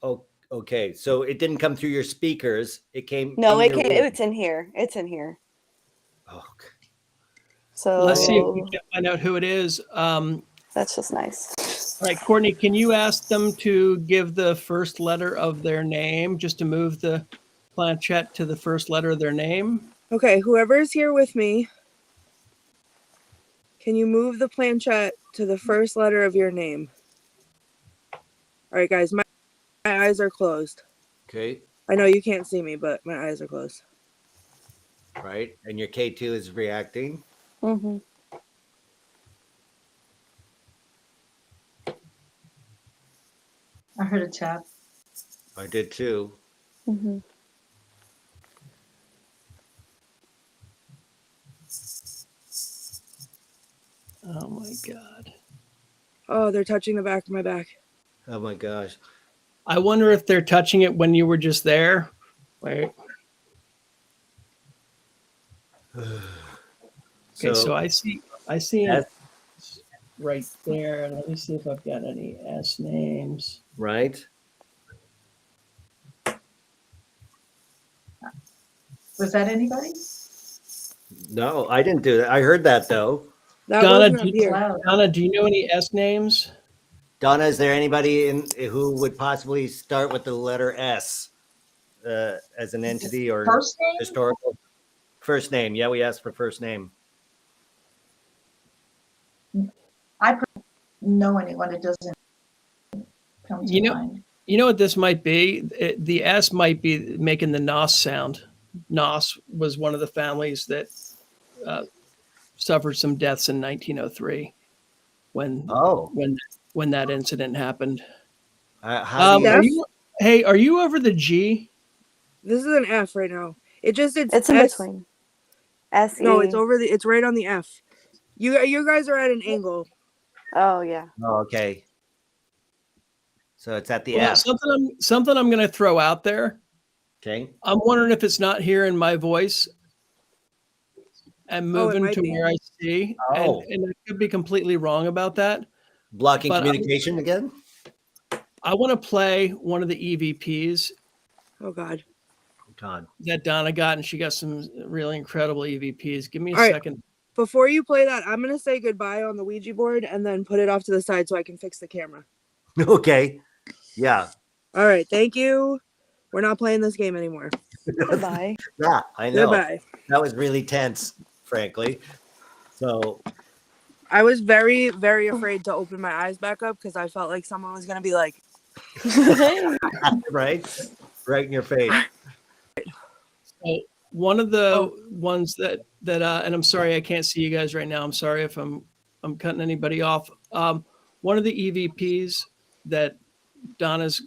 Oh, okay. So it didn't come through your speakers. It came. No, it came. It's in here. It's in here. Oh, okay. So let's see if we can find out who it is. That's just nice. All right, Courtney, can you ask them to give the first letter of their name, just to move the planchette to the first letter of their name? Okay, whoever's here with me, can you move the planchette to the first letter of your name? All right, guys, my eyes are closed. Okay. I know you can't see me, but my eyes are closed. Right. And your K2 is reacting. Mm-hmm. I heard a tap. I did too. Mm-hmm. Oh my God. Oh, they're touching the back of my back. Oh my gosh. I wonder if they're touching it when you were just there. Wait. Okay, so I see it right there. Let me see if I've got any S names. Right. Was that anybody? No, I didn't do that. I heard that though. That Donna, wasn't up here. Donna, do you know any S names? Donna, is there anybody who would possibly start with the letter S? as an entity or First name? historical? First name. Yeah, we asked for first name. I know anyone that doesn't come to mind. You know what this might be? The S might be making the Nos sound. Nos was one of the families that suffered some deaths in 1903 when that incident happened. How do you, are you over the G? This is an F right now. It's in S, between. S-E. No, it's right on the F. You guys are at an angle. Oh yeah. oh, okay. So it's at the Well, F. something I'm going to throw out there. Okay. I'm wondering if it's not hearing my voice and moving might to be. where I see. Oh. And I could be completely wrong about that. Blocking But communication again? I want to play one of the EVPs Oh God. that Donna got, and she got some really incredible EVPs. Give me a All right. second. Before you play that, I'm gonna say goodbye on the Ouija board and then put it off to the side so I can fix the camera. Okay. Yeah. All right. Thank you. We're not playing this game anymore. Goodbye. Yeah, I know. Goodbye. That was really tense, frankly. So I was very, very afraid to open my eyes back up because I felt like someone was gonna be like, right in your face. So one of the ones that and I'm sorry I can't see you guys right now. I'm sorry if I'm cutting anybody off. One of the EVPs that Donna's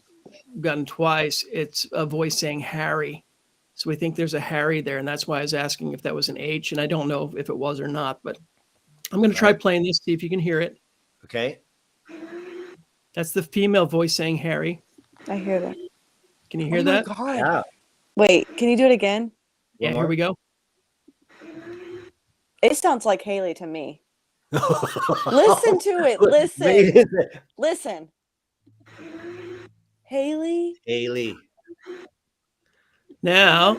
gotten twice, it's a voice saying Harry. So we think there's a Harry there, and that's why I was asking if that was an H, and I don't know if it was or not, but I'm going to try playing this, see if you can hear it. Okay. That's the female voice saying Harry. I hear that. Can you hear oh that? my God. Yeah. Wait, can you do it again? Yeah, here we go. It sounds like Haley to me. Listen to it. Listen. Listen. Haley. Now,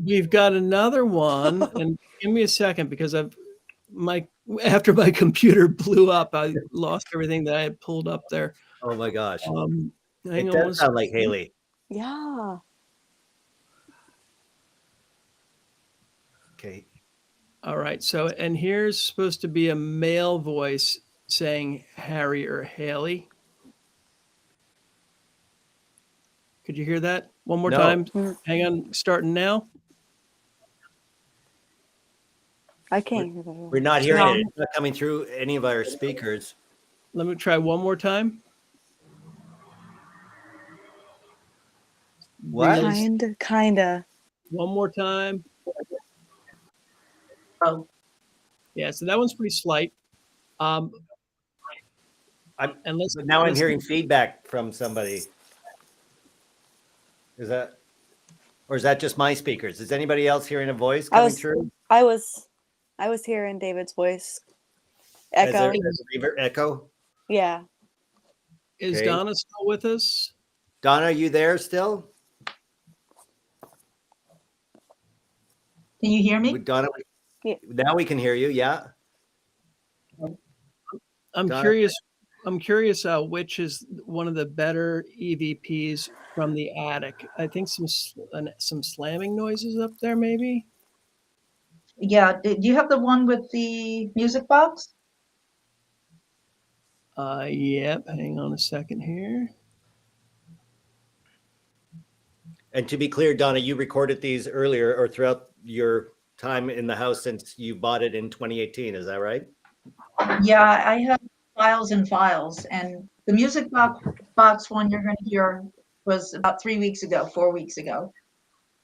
we've got another one, and give me a second because after my computer blew up, I lost everything that I had pulled up there. Oh my gosh. Hang It on does sound like Haley. Yeah. Okay. All right. So, and here's supposed to be a male voice saying Harry or Haley. Could you hear that one more time? Hang on. Starting now. I can't hear that. We're not hearing it. It's not coming through any of our speakers. Let me try one more time. What? Kinda. One more time. Oh, Yeah, so that one's pretty slight. Now I'm hearing feedback from somebody. Is that just my speakers? Is anybody else hearing a voice coming through? I was hearing David's voice. Echo. As a reverb echo? Yeah. Is Okay. Donna still with us? Donna, are you there still? can you hear me? Donna, Yeah. now we can hear you. Yeah. I'm Donna? curious. I'm curious which is one of the better EVPs from the attic. I think some slamming noises up there, maybe. Yeah. Do you have the one with the music box? Yep. Hang on a second here. And to be clear, Donna, you recorded these earlier or throughout your time in the house since you bought it in 2018. Is that right? Yeah, I have files and files, and the music box one you're going to hear was about 4 weeks ago.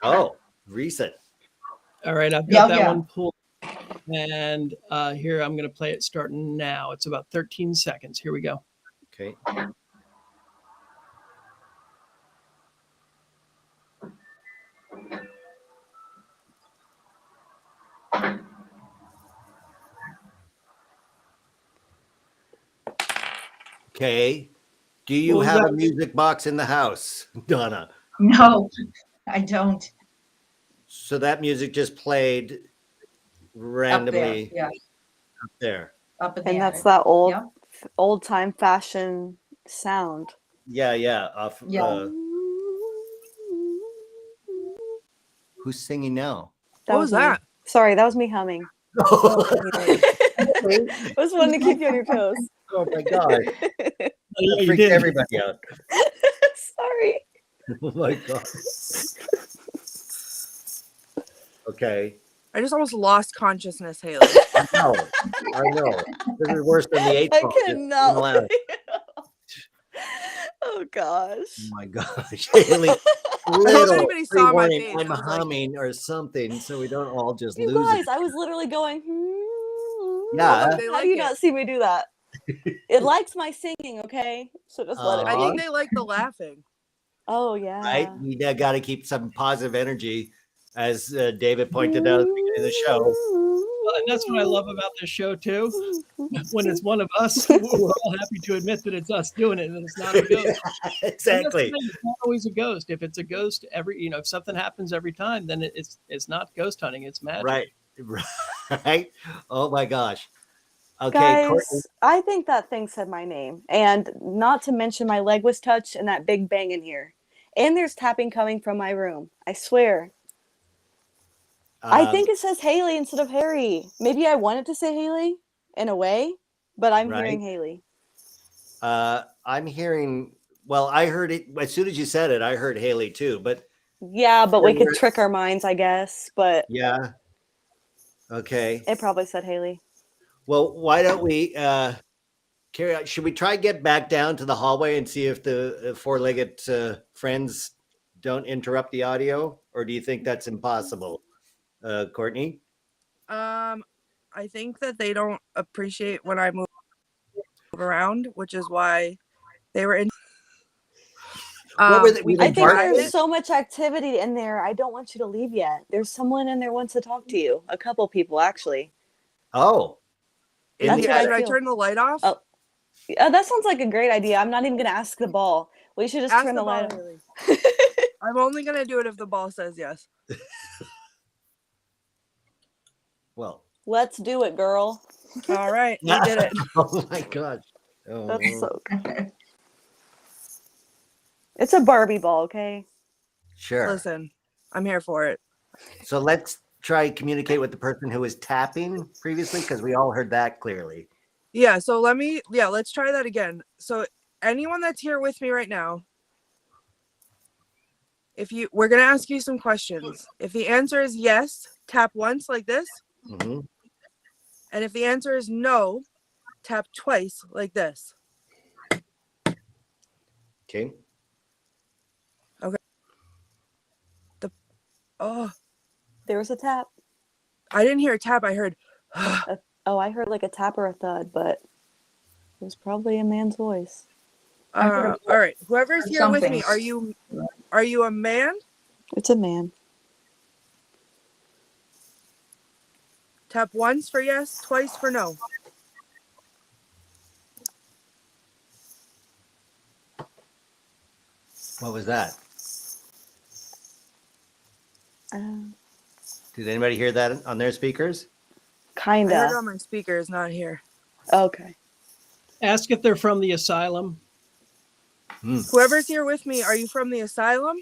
Oh, recent. All right, I've got that Yeah. one pulled. And here I'm going to play it starting now. It's about 13 seconds. Here we go. Okay. Okay. Do you have a music box in the house, Donna? No, I don't. So that music just played randomly Yeah, up there. up in the And that's attic. that Yeah. old time fashion sound. Yeah, yeah. Off. Yeah. Who's singing now? What was me. that? Sorry, that was me humming. I was wanting to keep you on your toes. Oh my God. Yeah, That you freaked did. everybody out. Sorry. Oh my God. Okay. I just almost lost consciousness, Haley. I know. This is worse than the 8 I ball. Just cannot. allowed. Oh gosh. Oh my gosh. Haley, I hope anybody saw my pre-warning, face. I'm I was like, humming or something so we don't all just You lose guys, it. I was literally going, Yeah. look, they How like do you it. not see me do that? It likes my singing, okay? So just let it I be. think they like the laughing. Oh yeah. Right? You got to keep some positive energy, as David pointed out at the beginning of the show. Well, and that's what I love about this show too. When it's one of us, we're all happy to admit that it's us doing it, and it's not a ghost. Exactly. It's not always a ghost. If it's a ghost, if something happens every time, then it's not ghost hunting. It's magic. Right. Right. Oh my gosh. Okay, Guys, Courtney. I think that thing said my name. And not to mention my leg was touched and that big bang in here. And there's tapping coming from my room. I swear. I think it says Haley instead of Harry. Maybe I wanted to say Haley in a way, but I'm hearing Haley. I'm hearing, well, I heard it as soon as you said it, I heard Haley too, but yeah, but we could trick our minds, I guess. But yeah. Okay. It probably said Haley. Well, why don't we carry on? Should we try get back down to the hallway and see if the four-legged friends don't interrupt the audio, or do you think that's impossible, Courtney? I think that they don't appreciate when I move around, which is why they were in. What were they, I think there's so much activity in there. I don't want you to leave yet. There's someone in there wants to talk to you. A couple people, actually. Oh. That's what Should I turn the light off? Oh, that sounds like a great idea. I'm not even going to ask the ball. We should just turn the light off. I'm only going to do it if the ball says yes. Well. Let's do it, girl. All right. We did it. Oh, my gosh. Oh, that's so good. It's a Barbie ball, okay? Sure. Listen, I'm here for it. So let's try communicate with the person who was tapping previously, because we all heard that clearly. Yeah, so let's try that again. So anyone that's here with me right now, we're going to ask you some questions. If the answer is yes, tap once like this. Mm-hmm. And if the answer is no, tap twice like this. Okay. Okay. There was a tap. I didn't hear a tap. I heard. I heard like a tap or a thud, but it was probably a man's voice. All right. Whoever's here with me, are you a man? It's a man. Tap once for yes, twice for no. What was that? Did anybody hear that on their speakers? Kinda. I heard it on my speakers, not here. Okay. Ask if they're from the asylum. Whoever's here with me, are you from the asylum?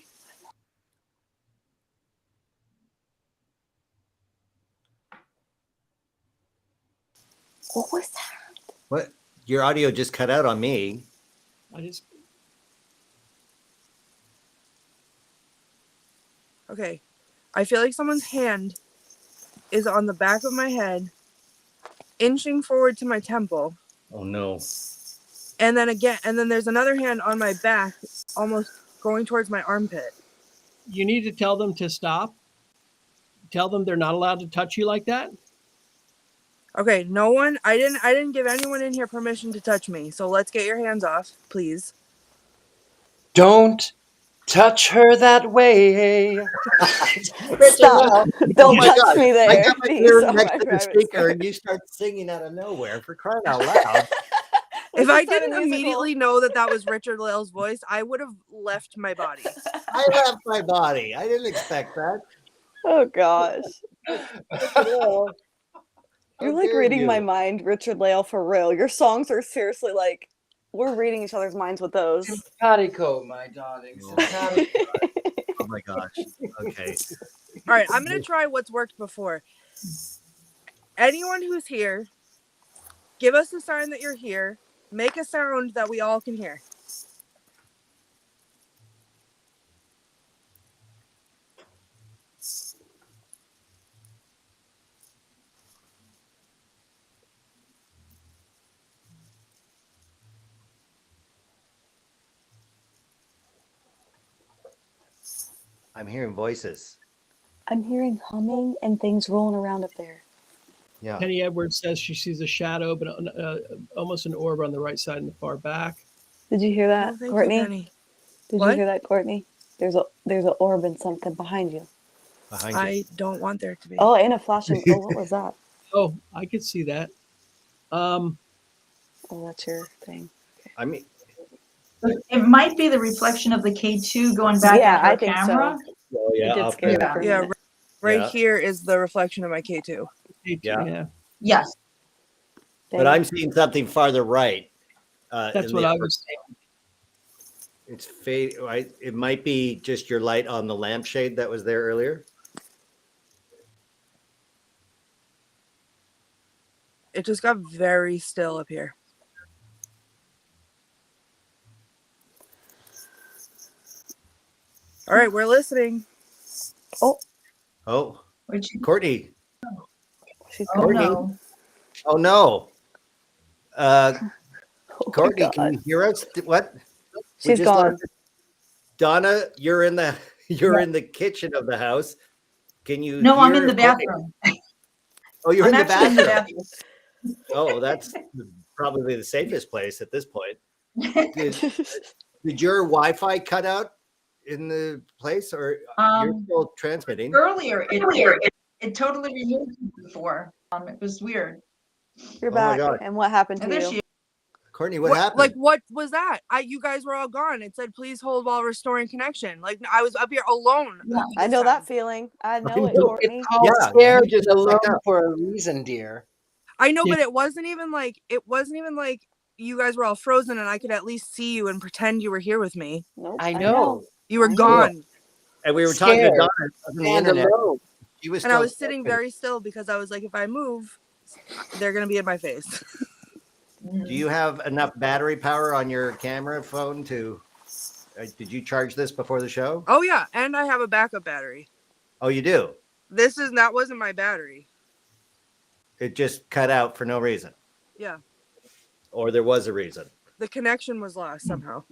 What was that? What? Your audio just cut out on me. Okay. I feel like someone's hand is on the back of my head, inching forward to my temple. Oh no. And then there's another hand on my back, almost going towards my armpit. You need to tell them to stop. Tell them they're not allowed to touch you like that. Okay, I didn't give anyone in here permission to touch me. So let's get your hands off, please. Don't touch her that way. Stop. Don't touch me there. I got my ear next to the speaker and you start singing out of nowhere, for crying out loud. If I didn't immediately know that was Richard-Lael's voice, I would have left my body. I left my body. I didn't expect that. Oh gosh. You're like reading you? my mind, Richard-Lael, for real. Your songs are seriously like, we're reading each other's minds with those. Simpatico, my darling. Oh my gosh. Okay. All right, I'm going to try what's worked before. Anyone who's here, give us a sign that you're here. Make a sound that we all can hear. I'm hearing voices. I'm hearing humming and things rolling around up there. Yeah. Penny Edwards says she sees a shadow, but almost an orb on the right side in the far back. Did you hear that, Oh, thank Courtney? you, Penny. Did What? you hear that, Courtney? There's an orb and something behind you. Behind you. I don't want there to be. Oh, and a flashing. Oh, what was that? Oh, I could see that. Oh, that's your thing. I mean, It might be the reflection of the K2 going back Yeah, at her I think so. camera. oh It yeah, did up scare me there. for a Yeah, minute. right Yeah. here is the reflection of my K2. Yeah. Yes. But I'm seeing something farther right. That's in what the I upper- was saying. It's fade. Right? It might be just your light on the lampshade that was there earlier. It just got very still up here. All right, we're listening. Oh, Oh, Which, Courtney. she's oh Courtney. no. Oh no. Oh my Courtney, God. can you hear us? What? We She's just gone. learned- Donna, you're in the in the kitchen of the house. Can you? No, I'm hear in the Courtney? bathroom. Oh, you're I'm in the actually in the bathroom. bathroom. Oh, that's probably the safest place at this point. Did your Wi-Fi cut out in the place, or you're still transmitting? Earlier, it totally removed me before. It was weird. You're Oh my back. God. And what happened to And there you? she is. Courtney, what happened? Like, what was that? You guys were all gone. It said, "Please hold while restoring connection." Like, I was up here alone. Yeah. I know that feeling. I know it, know. Courtney. It's called Yeah, scared you just and alone picked up. for a reason, dear. I know, Yeah. but it wasn't even like you guys were all frozen, and I could at least see you and pretend you were here with me. Nope. I know. You were I know. gone, And we were talking to Scared. Donna on the And internet. alone. She was and I still was sitting very still because I was like, if I move, they're gonna be in my face. Do you have enough battery power on your camera phone to? Did you charge this before the show? Oh yeah, and I have a backup battery. Oh, you do. That wasn't my battery. It just cut out for no reason, Yeah, or there was a reason. the connection was lost somehow.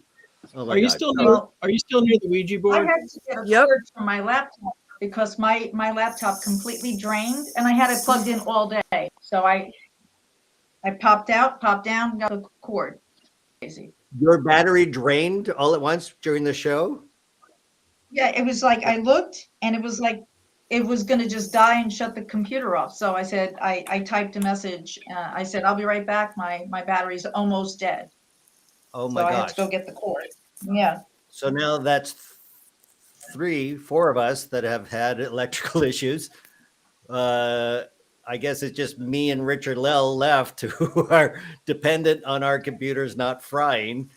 Oh my Are you God. still near? Well, Are you still near the Ouija I board? had to get a Yep. cord from my laptop because my laptop completely drained and I had it plugged in all day. So I popped out, popped down, got a cord. Crazy. Your battery drained all at once during the show? Yeah, it was like I looked and it was like it was gonna just die and shut the computer off. So I said, I typed a message. I said, I'll be right back. My battery's almost dead. Oh So my I had gosh. to go get the cord. Yeah. So now that's 4 of us that have had electrical issues. I guess it's just me and Richard-Lael left who are dependent on our computers not frying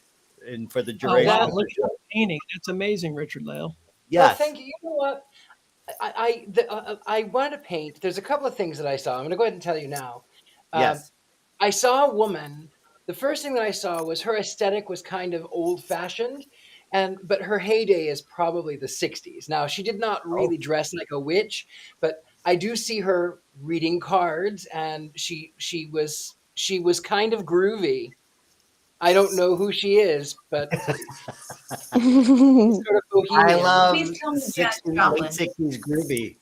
and for the Oh, duration. wow. of the Look at show. that painting. That's amazing, Richard-Lael. Well, Yes. thank you. You know what? I wanted to paint. There's a couple of things that I saw. I'm going to go ahead and tell you now. Yes. I saw a woman. The first thing that I saw was her aesthetic was kind of old-fashioned, but her heyday is probably the 60s. Now, she did not really dress like a witch, but I do see her reading cards, and she was kind of groovy. I don't know who she is, but sort of I bohemian. love Please tell me Jack 60s, Joplin. late 60s groovy.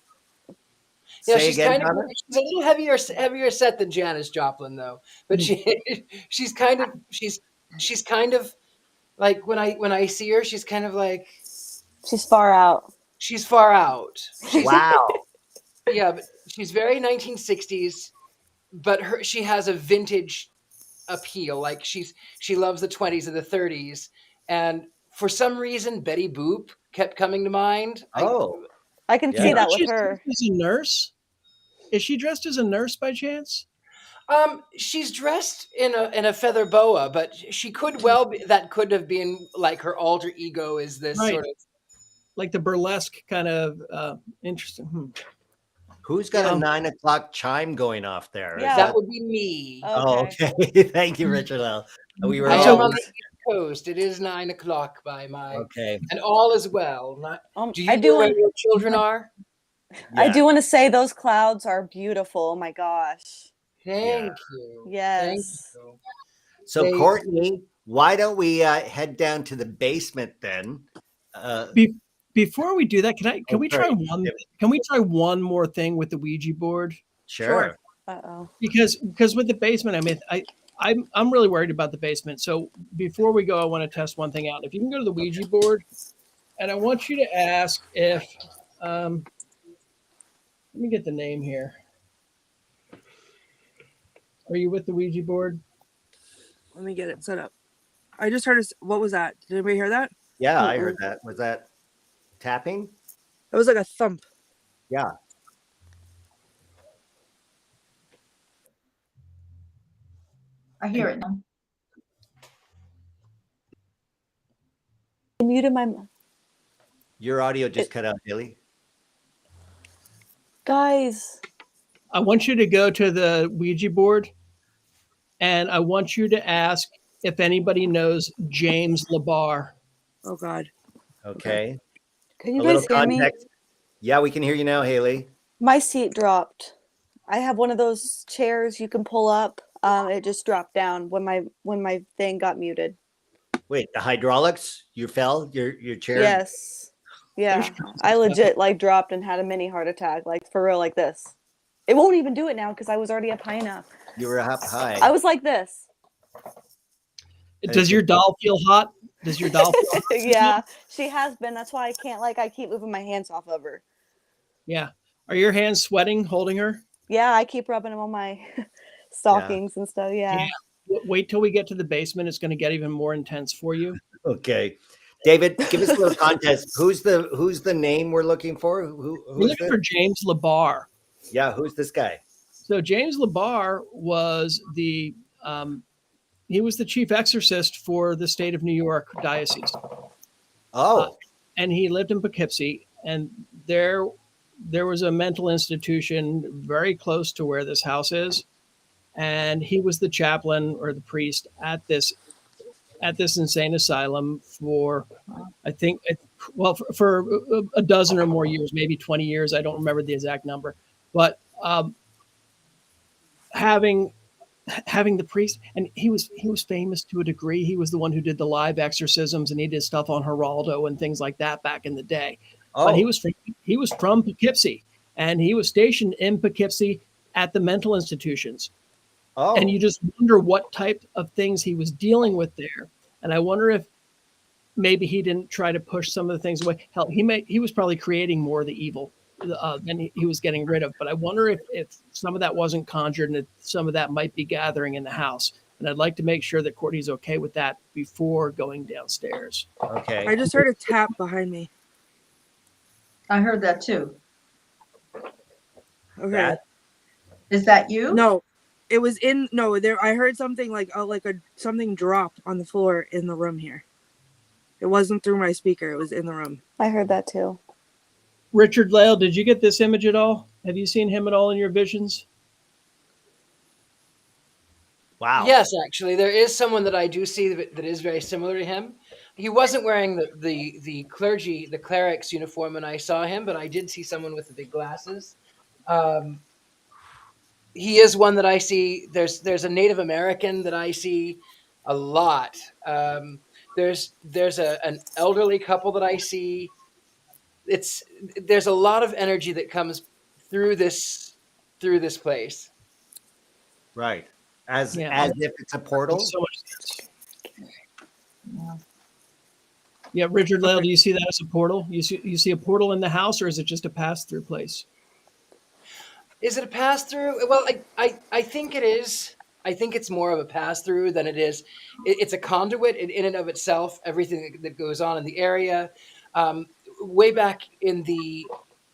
Yeah, Say she's again, kind of Donna? she's a little heavier set than Janis Joplin though. But she's kind of like when I see her, she's kind of like She's far out. she's far out. Wow. Yeah, but she's very 1960s, but she has a vintage appeal. Like she loves the 20s and the 30s, and for some reason Betty Boop kept coming to mind. Oh, I can Yeah. see that She's with her. dressed as a nurse. Is she dressed as a nurse by chance? She's dressed in a feather boa, but she could well be, that could have been like her alter ego is this Right. sort of like the burlesque kind of interesting. Who's got a 9 o'clock chime going off there? Yeah. That would be me. Oh, okay. Thank you, Richard-Lael. We were I So- am all on the East Coast. It is 9 o'clock by my, okay. and all is well. Do you I know do where want your children are? I Yeah. do want to say those clouds are beautiful. Oh my gosh. Thank you. Thank Yes. you. So They- Courtney, why don't we head down to the basement then? Before we do that, can we try sorry. one? Can we try one more thing with the Ouija board? Sure. Uh-oh. Because with the basement, I mean, I'm really worried about the basement. So before we go, I want to test one thing out. If you can go to the Ouija board, and I want you to ask if let me get the name here. Are you with the Ouija board? Let me get it set up. I just heard. What was that? Did anybody hear that? Yeah, I heard that. Was that tapping? It was like a thump. Yeah. I hear it now. I muted my Your audio just cut out, Billy. guys. I want you to go to the Ouija board, and I want you to ask if anybody knows James LeBar. Oh God. Okay. Can you A little guys hear me? context. Yeah, we can hear you now, Haley. My seat dropped. I have one of those chairs you can pull up. It just dropped down when my thing got muted. Wait, the hydraulics? You fell? Your chair? Yes. Yeah. I legit like dropped and had a mini heart attack, like for real, like this. It won't even do it now because I was already up high enough. You were up high. I was like this. Does your doll feel hot? Does your doll feel hot? Yeah, she has been. That's why I can't I keep moving my hands off of her. Yeah. Are your hands sweating holding her? Yeah, I keep rubbing them on my stockings and stuff. Yeah. Wait till we get to the basement. It's going to get even more intense for you. Okay. David, give us a little context. Who's the name we're looking for? We're Who's looking for James LeBar. Yeah, who's this guy? So James LeBar was he was the chief exorcist for the state of New York diocese. Oh. And he lived in Poughkeepsie, and there was a mental institution very close to where this house is, and he was the chaplain or the priest at this insane asylum for, I think, for a dozen or more years, maybe 20 years. I don't remember the exact number, but having the priest, and he was famous to a degree. He was the one who did the live exorcisms, and he did stuff on Geraldo and things like that back in the day. Oh. But he was from Poughkeepsie, and he was stationed in Poughkeepsie at the mental institutions. Oh. And you just wonder what type of things he was dealing with there. And I wonder if maybe he didn't try to push some of the things away. Hell, he was probably creating more of the evil than he was getting rid of. But I wonder if some of that wasn't conjured and if some of that might be gathering in the house. And I'd like to make sure that Courtney's okay with that before going downstairs. Okay. I just heard a tap behind me. I heard that too. Okay. That? Is that you? No, it was there. I heard something like something dropped on the floor in the room here. It wasn't through my speaker. It was in the room. I heard that too. Richard-Lael, did you get this image at all? Have you seen him at all in your visions? Wow. Yes, actually, there is someone that I do see that is very similar to him. He wasn't wearing the cleric's uniform when I saw him, but I did see someone with the big glasses. He is one that I see. There's a Native American that I see a lot. There's an elderly couple that I see. There's a lot of energy that comes through this place. Right. As Yeah. if it's a portal. So much. Yeah, Richard-Lael, do you see that as a portal? You see a portal in the house, or is it just a pass-through place? Is it a pass-through? Well, I think it is. I think it's more of a pass-through than it is. It's a conduit in and of itself. Everything that goes on in the area. Way back in the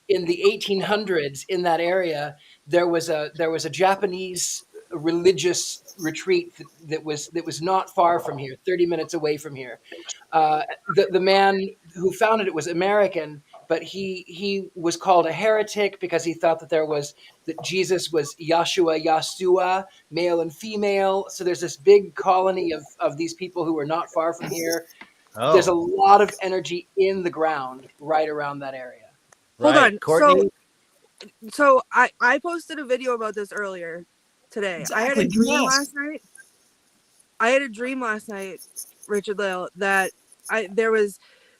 1800s, in that area, there was a Japanese religious retreat that was not far from here, 30 minutes away from here. The who founded it was American, but he was called a heretic because he thought that Jesus was Yeshua, male and female. So there's this big colony of these people who are not far from here. There's a lot of energy in the ground right around that area. Hold on, Courtney. So I posted a video about this earlier today. Exactly. I had a dream last night. Richard-Lael, that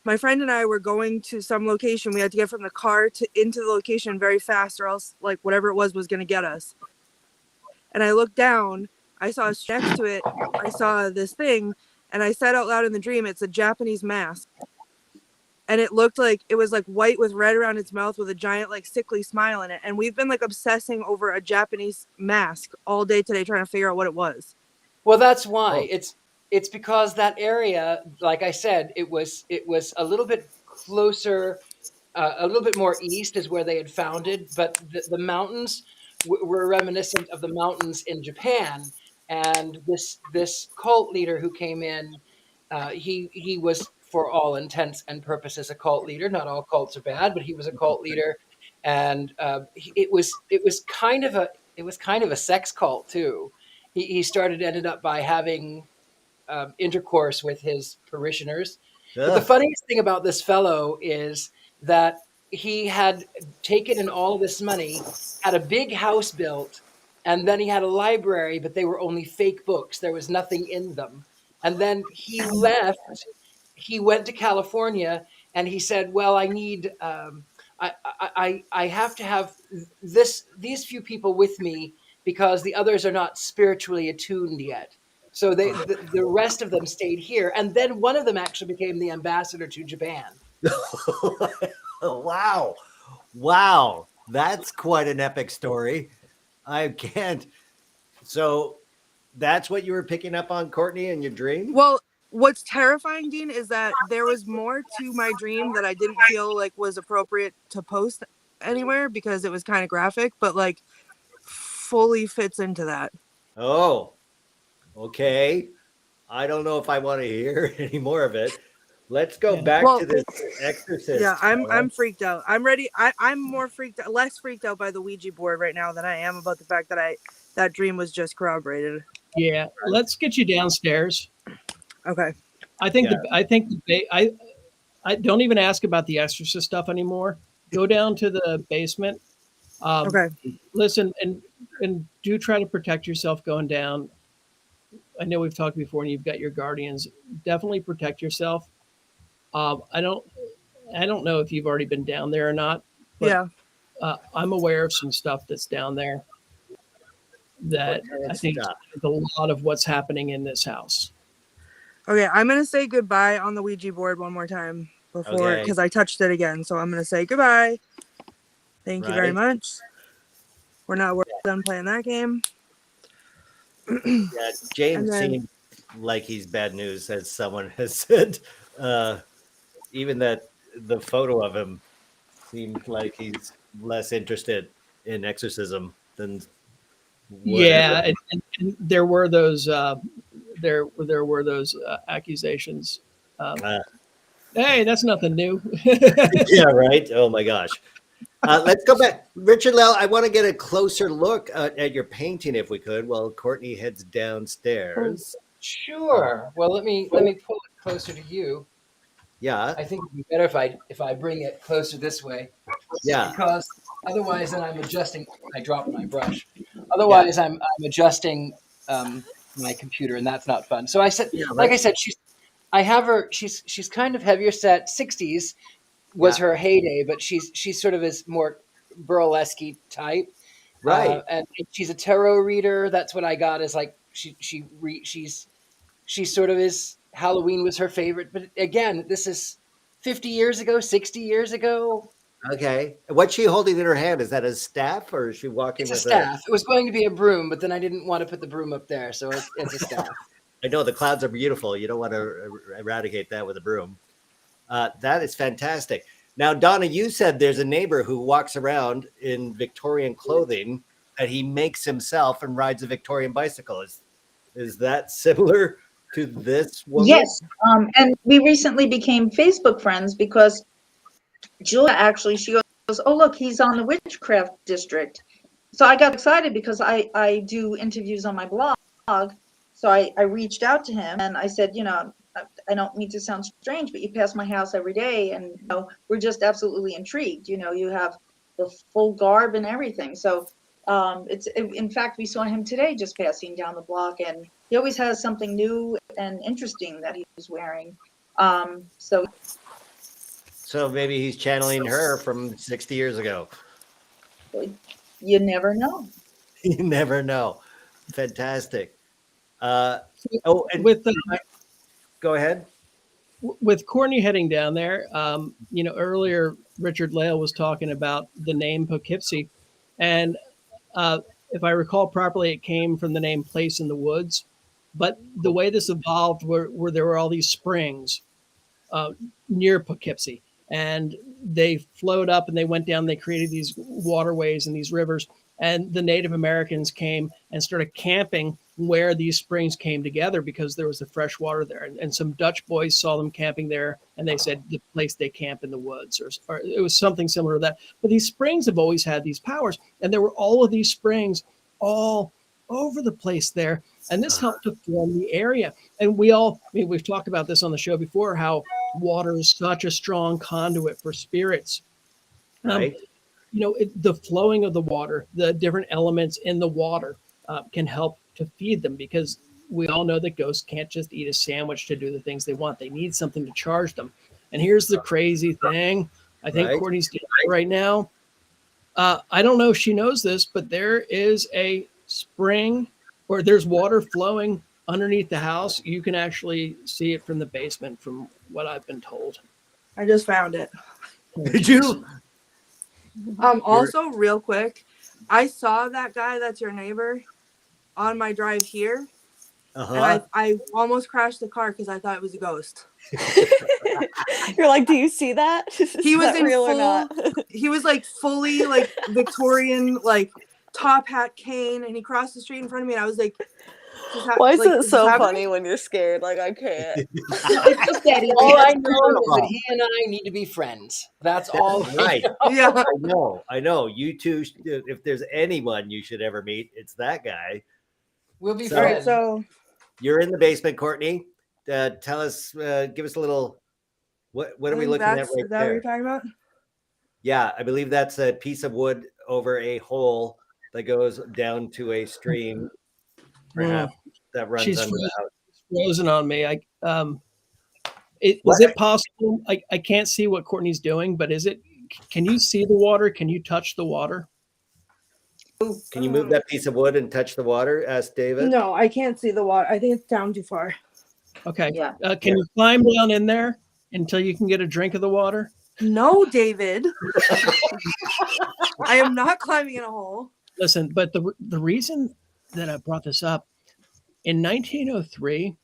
my friend and I were going to some location. We had to get from the car into the location very fast, or else like whatever it was going to get us. And I looked down, I saw next to it, I saw this thing, and I said out loud in the dream, it's a Japanese mask. And it looked like it was like white with red around its mouth with a giant like sickly smile in it. And we've been like obsessing over a Japanese mask all day today, trying to figure out what it was. Well, that's why. It's because that area, like I said, it was a little bit closer, a little bit more east is where they had founded, but the mountains were reminiscent of the mountains in Japan. And this cult leader who came in, he was, for all intents and purposes, a cult leader. Not all cults are bad, but he was a cult leader, and it was kind of a sex cult too. He ended up by having intercourse with his parishioners. Ugh. But the funniest thing about this fellow is that he had taken in all this money, had a big house built, and then he had a library, but they were only fake books. There was nothing in them. And then he left. He went to California, and he said, "Well, I need, I have to have these few people with me because the others are not spiritually attuned yet." So the rest of them stayed here, and then one of them actually became the ambassador to Japan. Wow, that's quite an epic story. I can't. So that's what you were picking up on, Courtney, in your dream? Well, what's terrifying, Dean, is that there was more to my dream that I didn't feel like was appropriate to post anywhere because it was kind of graphic, but like fully fits into that. Oh, okay. I don't know if I want to hear any more of it. Let's go back to this exorcist. Yeah, I'm freaked out. I'm ready. I'm more less freaked out by the Ouija board right now than I am about the fact that that dream was just corroborated. Yeah, let's get you downstairs. Okay. I don't even ask about the exorcist stuff anymore. Go down to the basement. Okay. Listen and do try to protect yourself going down. I know we've talked before, and you've got your guardians. Definitely protect yourself. I don't know if you've already been down there or not. But, yeah. I'm aware of some stuff that's down there that I think is a lot of what's happening in this house. Okay, I'm going to say goodbye on the Ouija board one more time before, because I touched it again. So I'm going to say goodbye. Thank you very much. We're done playing that game. Yeah, James seems like he's bad news, as someone has said. Even that the photo of him seems like he's less interested in exorcism than. Yeah, and there were those there were those accusations. Hey, that's nothing new. Yeah, right. Oh my gosh. Let's go back, Richard-Lael. I want to get a closer look at your painting, if we could, while Courtney heads downstairs. Sure. Well, let me pull it closer to you. Yeah. I think it'd be better if I bring it closer this way. Yeah. Because otherwise, then I'm adjusting. I dropped my brush. Otherwise, I'm adjusting my computer, and that's not fun. So I said, like I said, I have her. She's kind of heavier set. 60s was her heyday, but she's sort of this more burlesque type, right? And she's a tarot reader. That's what I got. Is like she's sort of is. Halloween was her favorite, but again, this is 50 years ago, 60 years ago. Okay. What's she holding in her hand? Is that a staff, or is she walking with a staff? It was going to be a broom, but then I didn't want to put the broom up there, so it's a staff. I know the clouds are beautiful. You don't want to eradicate that with a broom. That is fantastic. Now, Donna, you said there's a neighbor who walks around in Victorian clothing that he makes himself and rides a Victorian bicycle. Is that similar to this woman? Yes. And we recently became Facebook friends because Julia actually, she goes, oh, look, he's on the Witchcraft District. So I got excited because I do interviews on my blog. So I reached out to him and I said, you know, I don't mean to sound strange, but you pass my house every day and, you know, we're just absolutely intrigued. You know, you have the full garb and everything. So in fact, we saw him today just passing down the block, and he always has something new and interesting that he's wearing. So maybe he's channeling her from 60 years ago. You never know. You never know. Fantastic. And with go ahead. With Courtney heading down there, you know, earlier Richard-Lael was talking about the name Poughkeepsie, and if I recall properly, it came from the name Place in the Woods. But the way this evolved, where there were all these springs near Poughkeepsie, and they flowed up and they went down. They created these waterways and these rivers, and the Native Americans came and started camping where these springs came together because there was the fresh water there. And some Dutch boys saw them camping there, and they said the place they camp in the woods, or it was something similar to that. But these springs have always had these powers, and there were all of these springs all over the place there, and this helped to form the area. And we've talked about this on the show before, how water is such a strong conduit for spirits. Right. You know, the flowing of the water, the different elements in the water can help to feed them, because we all know that ghosts can't just eat a sandwich to do the things they want. They need something to charge them. And here's the crazy thing. I think Courtney's doing it right now. I don't know if she knows this, but there is a spring, or there's water flowing underneath the house. You can actually see it from the basement, from what I've been told. I just found it. Did you? Also, real quick, I saw that guy that's your neighbor on my drive here, and I almost crashed the car because I thought it was a ghost. You're like, do you see that? He was in real or full. not? He was like fully like Victorian, like top hat, cane, and he crossed the street in front of me, and I was like, why is it so funny when you're scared? Like, I can't. It's just that all I know is that he and I need to be friends. That's all. Right. Yeah. I know. You two, if there's anyone you should ever meet, it's that guy. We'll be All right, friends. so You're in the basement, Courtney. Tell us, give us a little. What are we looking at right is that there? what you're talking about? Yeah, I believe that's a piece of wood over a hole that goes down to a stream, perhaps that runs She's under the house. Frozen on me. Is it possible? I can't see what Courtney's doing, but can you see the water? Can you touch the water? Can you move that piece of wood and touch the water? Asked David. No, I can't see the water. I think it's down too far. Okay. Yeah. Can you climb down in there until you can get a drink of the water? No, David. I am not climbing in a hole. Listen, but the reason that I brought this up, in 1903,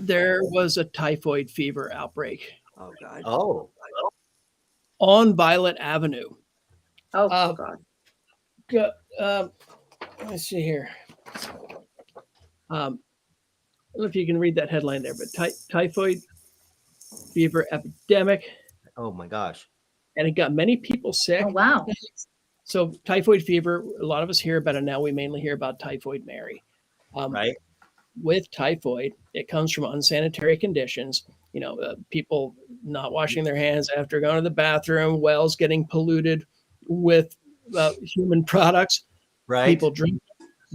there was a typhoid fever outbreak. Oh God. Oh. On Violet Avenue. Oh God. Let's see here. I don't know if you can read that headline there, but typhoid fever epidemic. Oh my gosh. And it got many people sick. Oh wow. So typhoid fever, a lot of us hear about it now. We mainly hear about Typhoid Mary. Right. With typhoid, it comes from unsanitary conditions. You know, people not washing their hands after going to the bathroom, wells getting polluted with human products. Right. People drink,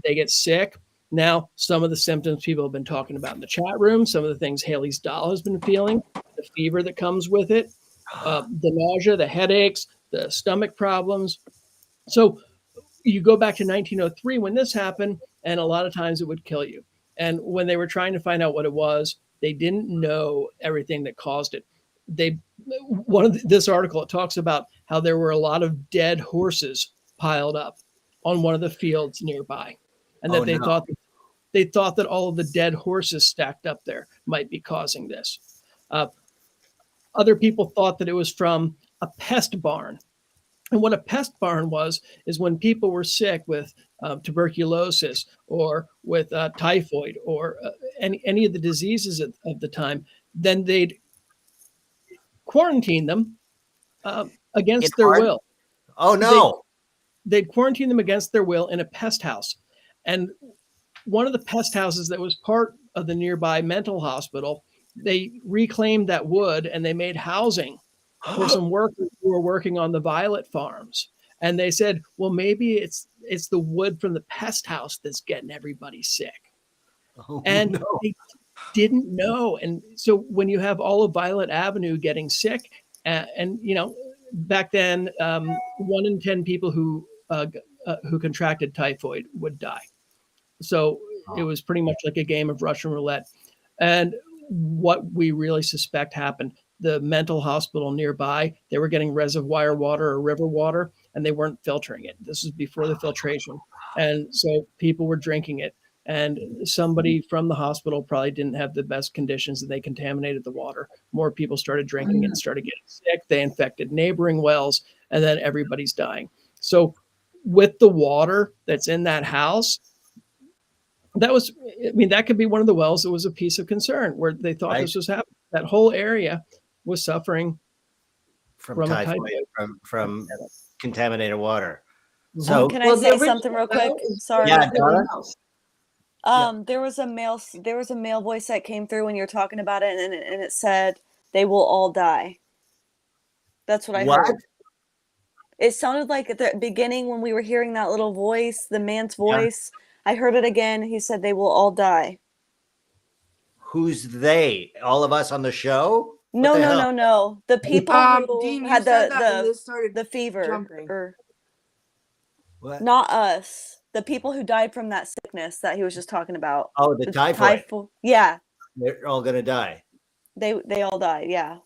they get sick. Now, some of the symptoms people have been talking about in the chat room, some of the things Haley's doll has been feeling, the fever that comes with it, the nausea, the headaches, the stomach problems. So you go back to 1903 when this happened, and a lot of times it would kill you. And when they were trying to find out what it was, they didn't know everything that caused it. This article, it talks about how there were a lot of dead horses piled up on one of the fields nearby, and that they thought that all of the dead horses stacked up there might be causing this. Other people thought that it was from a pest barn. And what a pest barn was is when people were sick with tuberculosis or with typhoid or any of the diseases of the time, then they'd quarantine them against their will. Oh no! They'd quarantine them against their will in a pest house. And one of the pest houses that was part of the nearby mental hospital, they reclaimed that wood and they made housing for some workers who were working on the violet farms. And they said, well, maybe it's the wood from the pest house that's getting everybody sick. Oh, and no. they didn't know. And so when you have all of Violet Avenue getting sick, and you know, back then, 1 in 10 people who contracted typhoid would die. So it was pretty much like a game of Russian roulette. And what we really suspect happened, the mental hospital nearby, they were getting reservoir water or river water, and they weren't filtering it. This is before the filtration. And so people were drinking it. And somebody from the hospital probably didn't have the best conditions, and they contaminated the water. More people started drinking it and started getting sick. They infected neighboring wells, and then everybody's dying. So with the water that's in that house, that could be one of the wells that was a piece of concern where they thought this was happening. That whole area was suffering from typhoid, from contaminated water. So can I say something real quick? Sorry. Yeah, Donna? There was a male voice that came through when you were talking about it, and it said they will all die. That's what I heard. It sounded like at the beginning when we were hearing that little voice, the man's voice. I heard it again. He said they will all die. Who's they? All of us on the show? No. The people who Dean, had the fever. What? Not us. The people who died from that sickness that he was just talking about. Oh, the typhoid. Yeah. They're all gonna die. They all died. Yeah.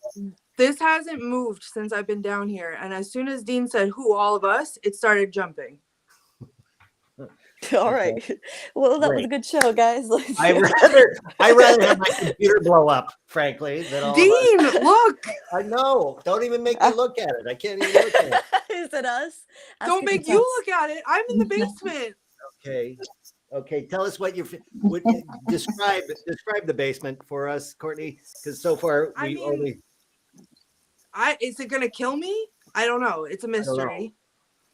This hasn't moved since I've been down here, and as soon as Dean said "who all of us," it started jumping. All right. Well, that was a good show, guys. I rather have my computer blow up, frankly, than all Dean, of us. look. I know. Don't even make me look at it. I can't even look at it. Is it us? Don't make you look at it. I'm in the basement. Okay. Tell us what would describe the basement for us, Courtney, because so far only. Is it gonna kill me? I don't know. It's a mystery.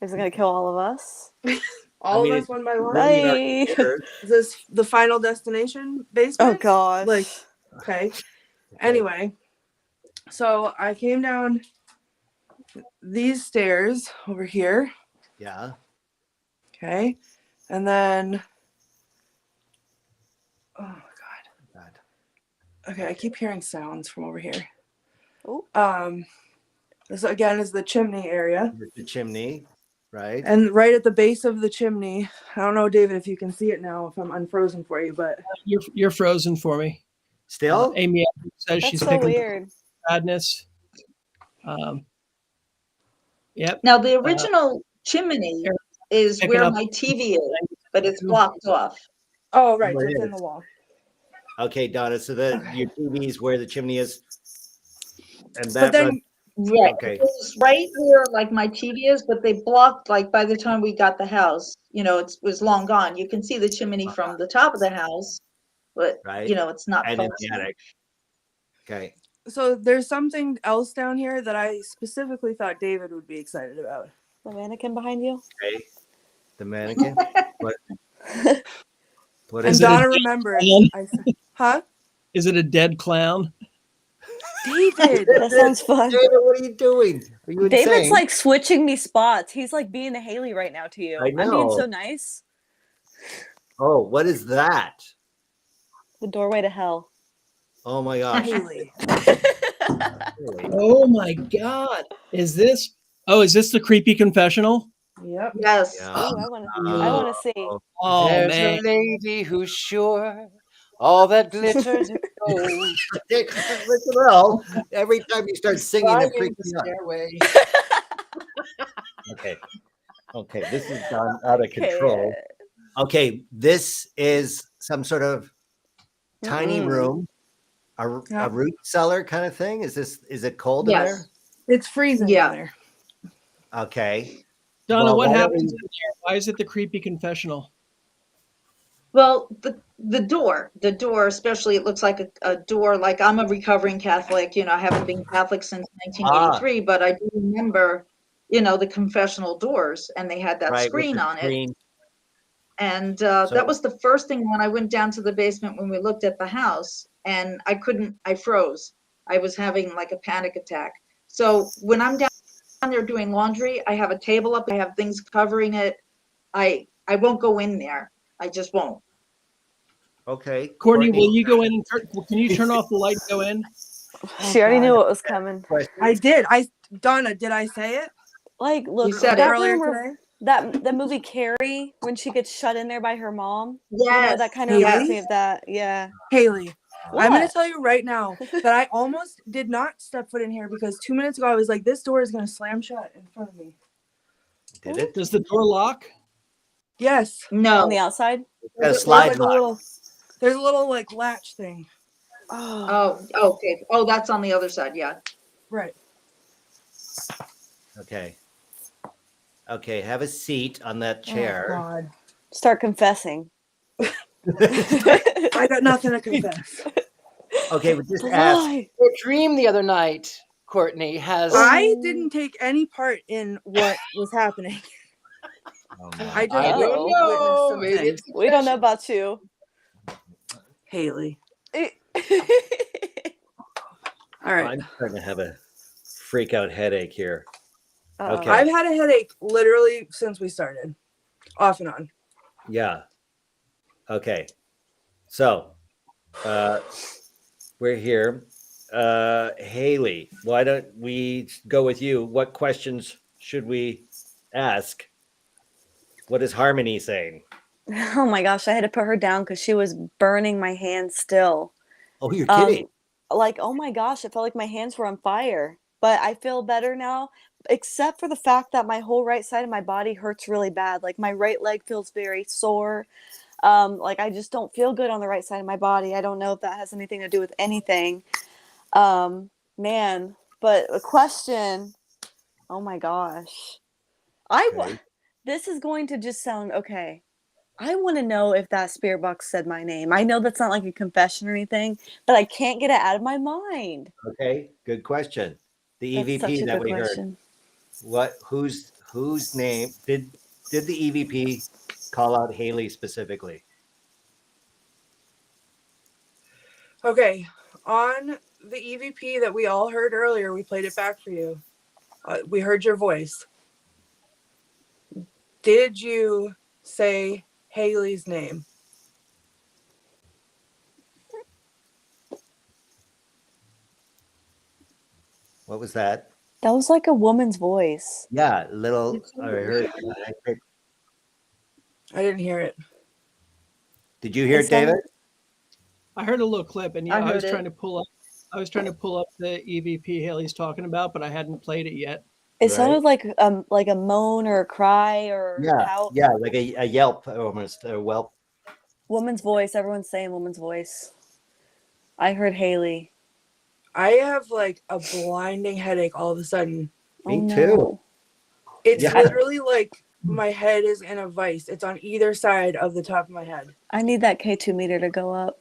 Is it gonna kill all of us? All of us one by one. Hey. Is this the final destination basement? Oh God. Okay. Anyway, so I came down these stairs over here. Yeah. Okay. And then oh my God. Okay, I keep hearing sounds from over here. Oh. This again is the chimney area. The chimney. Right. And right at the base of the chimney, I don't know, David, if you can see it now, if I'm unfrozen for you, but you're frozen for me. Still? Amy says she's so picking weird. Sadness. Yep. Now the original chimney is where my TV is, but it's blocked off. Oh, right, so it's in the wall. Okay, Donna. So your TV is where the chimney is, and But then. Right. Okay. It was right where like my TV is, but they blocked, like by the time we got the house, it was long gone. You can see the chimney from the top of the house, but it's not and in the attic. Okay. So there's something else down here that I specifically thought David would be excited about. The mannequin behind you? Okay. The mannequin? What and is Donna it? remembered. Huh? Is it a dead clown? David, that sounds fun. David, what are you doing? Are you David's insane? like switching me spots. He's like being a Haley right now to you. I know. I'm being so nice. Oh, what is that? The doorway to hell. Oh my gosh. Haley. Oh my God. Is this the creepy confessional? Yep. Yes. Yeah. Oh, I want to see. Oh There's man. a lady who's sure all that glitters is gold. Listen, well, every time you start singing, it freaks me out. Okay, this is gone out of control. Okay, this is some sort of tiny room, a root cellar kind of thing. Is it cold in there? It's freezing in there. Okay. Donna, Well, what why don't happens we- in there? Why is it the creepy confessional? Well, the door, especially, it looks like a door. Like, I'm a recovering Catholic, I haven't been Catholic since 1983, but I do remember, the confessional doors, and they had that Right, with screen the on it. screen. And So- that was the first thing when I went down to the basement when we looked at the house, and I froze. I was having like a panic attack. So when I'm down there doing laundry, I have a table up, I have things covering it. I won't go in there. I just won't. Okay. Courtney, will you go in and can you turn off the light and go in? She already God. knew what was coming. I did. Donna, did I say it? Like, look, You said that it. Earlier room today? the movie Carrie, when she gets shut in there by her mom. Yes. That kind of Haley? reminds me of that. Yeah. Haley, What? I'm going to tell you right now that I almost did not step foot in here because 2 minutes ago I was like, this door is going to slam shut in front of me. Did it? Does the door lock? Yes. No. On the outside? Got a There's slide like a lock. little like latch thing. Oh. Oh, okay. Oh, that's on the other side. Yeah. Right. Okay. Okay, have a seat on that Oh, chair. God. Start confessing. I got nothing to confess. Okay, we just asked. Lie. Your dream the other night, Courtney, has I didn't take any part in what was happening. Oh, no. I just I don't Uh-oh. know. witnessed some Maybe things. it's We don't know about you. Haley. Oh. All right. I'm starting to have a freak out headache here. Okay. I've had a headache literally since we started, off and on. Yeah. Okay. So, we're here. Haley, why don't we go with you? What questions should we ask? What is Harmony saying? Oh my gosh, I had to put her down because she was burning my hands still. Oh, you're kidding. Like, oh my gosh, it felt like my hands were on fire. But I feel better now, except for the fact that my whole right side of my body hurts really bad. Like my right leg feels very sore. Like I just don't feel good on the right side of my body. I don't know if that has anything to do with anything. Man, but a question. Oh my gosh. Okay. This is going to just sound okay. I want to know if that spirit box said my name. I know that's not like a confession or anything, but I can't get it out of my mind. Okay, good question. The That's such EVP a that good we question. heard. Whose name did the EVP call out Haley specifically? Okay. On the EVP that we all heard earlier, we played it back for you. We heard your voice. Did you say Haley's name? What was that? That was like a woman's voice. Yeah, little. I heard. I didn't hear it. Did you hear It it, David? sounded- I heard a little clip, and I I was heard trying it. to pull up. I was trying to pull up the EVP Haley's talking about, but I hadn't played it yet. It Right. sounded like a moan or a cry or Yeah, pout. yeah, like a yelp almost, a whelp. Woman's voice. Everyone's saying woman's voice. I heard Haley. I have like a blinding headache all of a sudden. Me Oh, too. no. It's Yeah. literally like my head is in a vice. It's on either side of the top of my head. I need that K2 meter to go up.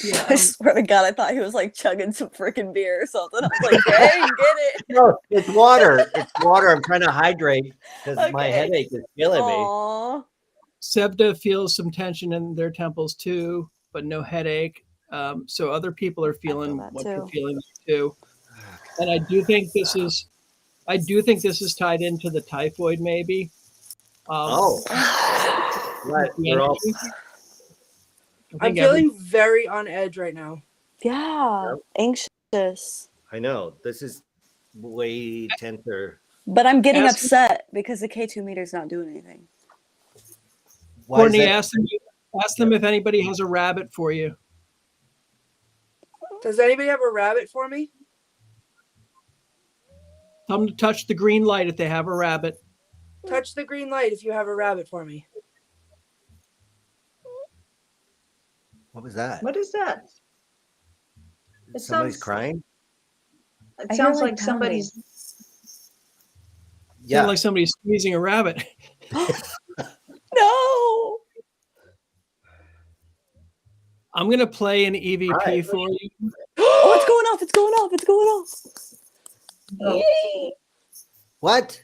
Yeah, I swear to God, I thought he was like chugging some freaking beer or something. I was like, dang, get it. No, it's water. It's water. I'm trying to hydrate because my Okay. headache is killing me. Aw. Sebda feels some tension in their temples too, but no headache. So other people are feeling that what you're too. feeling too. And I do think this is tied into the typhoid, maybe. Oh, right. the We're all, energy. I I'm think every- feeling very on edge right now. Yeah, anxious. I know this is way tenser. But I'm getting Ask- upset because the K2 meter's not doing anything. Why is Courtney, that? ask them if anybody has a rabbit for you. Does anybody have a rabbit for me? Tell them to touch the green light if they have a rabbit. Touch the green light if you have a rabbit for me. What was that? What is that? It Somebody's sounds- crying? It I hear, sounds like, like somebody's. Yeah. Sounds like somebody's squeezing a rabbit. No. I'm going to play an EVP Right. for you. Oh, it's going off. It's going off. It's going off. Oh. Yay. What?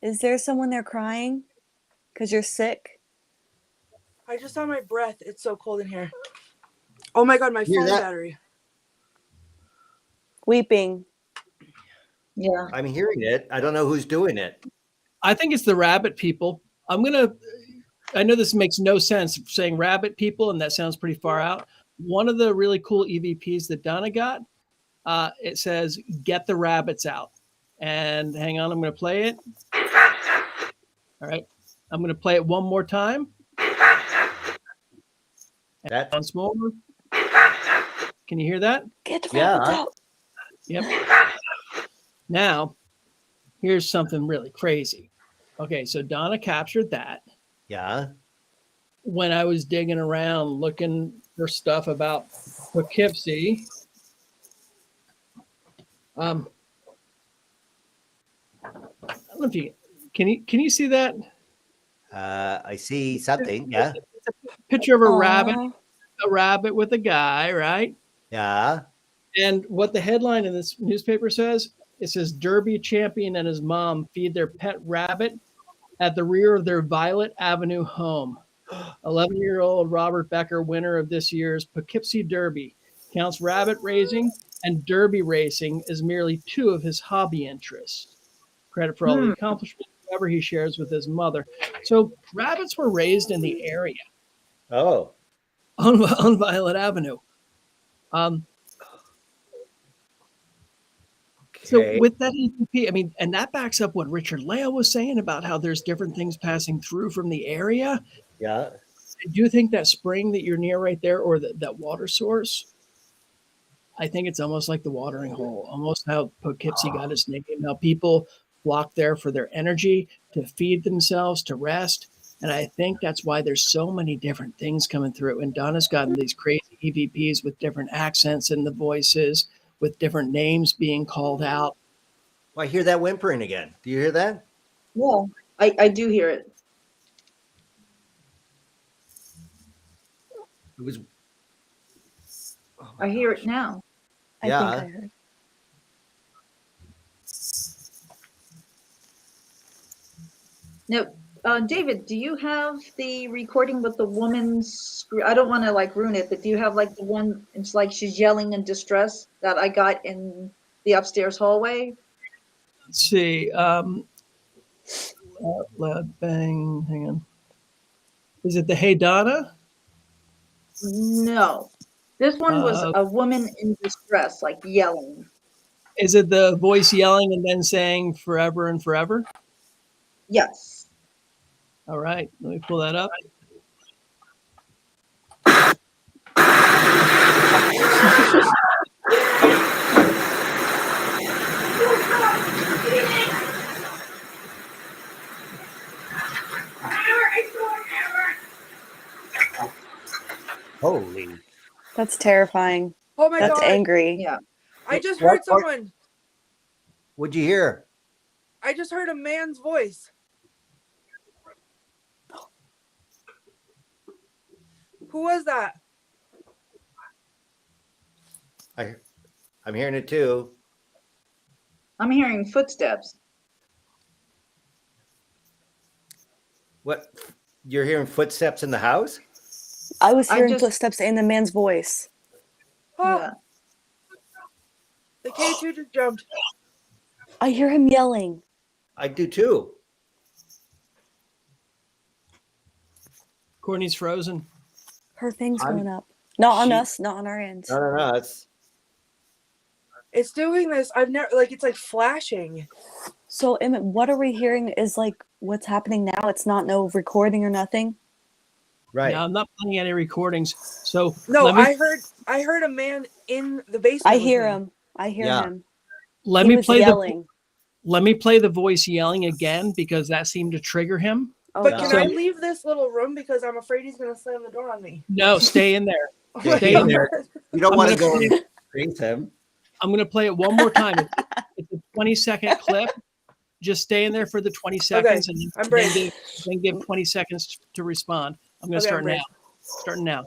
Is there someone there crying because you're sick? I just saw my breath. It's so cold in here. Oh my God, my Hear phone that? battery. Weeping. Yeah. I'm hearing it. I don't know who's doing it. I think it's the rabbit people. I know this makes no sense saying rabbit people, and that sounds pretty far out. One of the really cool EVPs that Donna got, it says, "Get the rabbits out." And hang on, I'm going to play it. All right. I'm going to play it one more time. That Once more. Can you hear that? Get the Yeah. rabbits out. Yep. Now, here's something really crazy. Okay, so Donna captured that. yeah. When I was digging around looking for stuff about Poughkeepsie, I don't know if you can you see that I see something. Yeah. picture of a Aw. rabbit with a guy, right? Yeah. And what the headline in this newspaper says, it says Derby champion and his mom feed their pet rabbit at the rear of their Violet Avenue home. 11-year-old Robert Becker, winner of this year's Poughkeepsie Derby, counts rabbit raising and derby racing as merely two of his hobby interests. Credit for all the accomplishments, however, he shares with his mother. So rabbits were raised in the area Oh. on Violet Avenue. So Okay. with that EVP, I mean, and that backs up what Richard-Lael was saying about how there's different things passing through from the area. Yeah. Do you think that spring that you're near right there, or that water source? I think it's almost like the watering hole, almost how Poughkeepsie got its name. How people flock there for their energy, to feed themselves, to rest. And I think that's why there's so many different things coming through. And Donna's gotten these crazy EVPs with different accents in the voices, with different names being called out. Well, I hear that whimpering again. Do you hear that? Yeah, I do hear it. It was. I hear it now. I Yeah. think I heard. Now, David, do you have the recording with the woman's? I don't want to like ruin it, but do you have like the one? It's like she's yelling in distress that I got in the upstairs hallway. Let's see. Loud bang. Hang on. Is it the Hey Donna? No, this one was a woman in distress, like yelling. Is it the voice yelling and then saying forever and forever? Yes. All right, let me pull that up. Holy. That's terrifying. Oh my That's God. angry. Yeah. I just What- heard someone. What'd you hear? I just heard a man's voice. Who was that? I'm hearing it too. I'm hearing footsteps. What? You're hearing footsteps in the house? I was I hearing just- footsteps in the man's voice. Oh, Yeah. the K2 just jumped. I hear him yelling. I do too. Courtney's frozen. Her thing's I'm- going up. Not on She- us, not on our end. No. It's doing this. I've never it's like flashing. So, Emmett, what are we hearing is like what's happening now? It's not no recording or nothing. Right. Now, I'm not playing any recordings. So No, let me, I heard a man in the basement. I with hear me. him. I hear Yeah. him. let He me was play yelling. let me play the voice yelling again, because that seemed to trigger him. Oh, But Yeah. can So- I leave this little room because I'm afraid he's gonna slam the door on me? No, stay in there. Yeah, Stay he's in there. You don't I'm want to gonna go play- and face him. I'm going to play it one more time. It's a 20-second clip. Just stay in there for the 20 seconds and I'm brave. then give 20 seconds to respond. I'm going to start now. Starting now.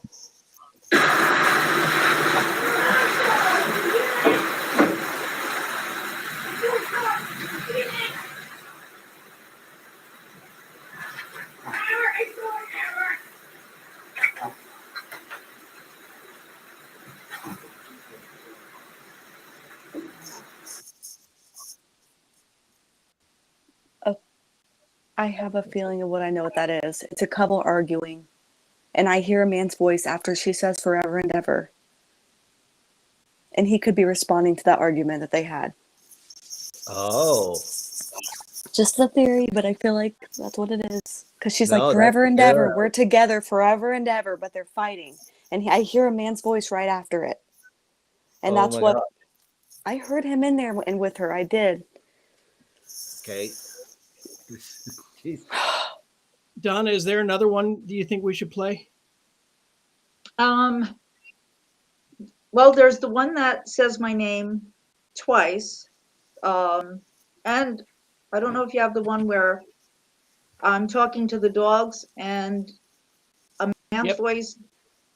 I have a feeling of what I know what that is. It's a couple arguing. And I hear a man's voice after she says forever and ever. And he could be responding to that argument that they had. Oh. Just a theory, but I feel like that's what it is. Because she's No, like, forever that's and ever. good. We're together forever and ever, but they're fighting. And I hear a man's voice right after it. And Oh that's my what God. I heard him in there and with her. I did. Okay. Jeez. Donna, is there another one do you think we should play? Well, there's the one that says my name twice. And I don't know if you have the one where I'm talking to the dogs and a man's voice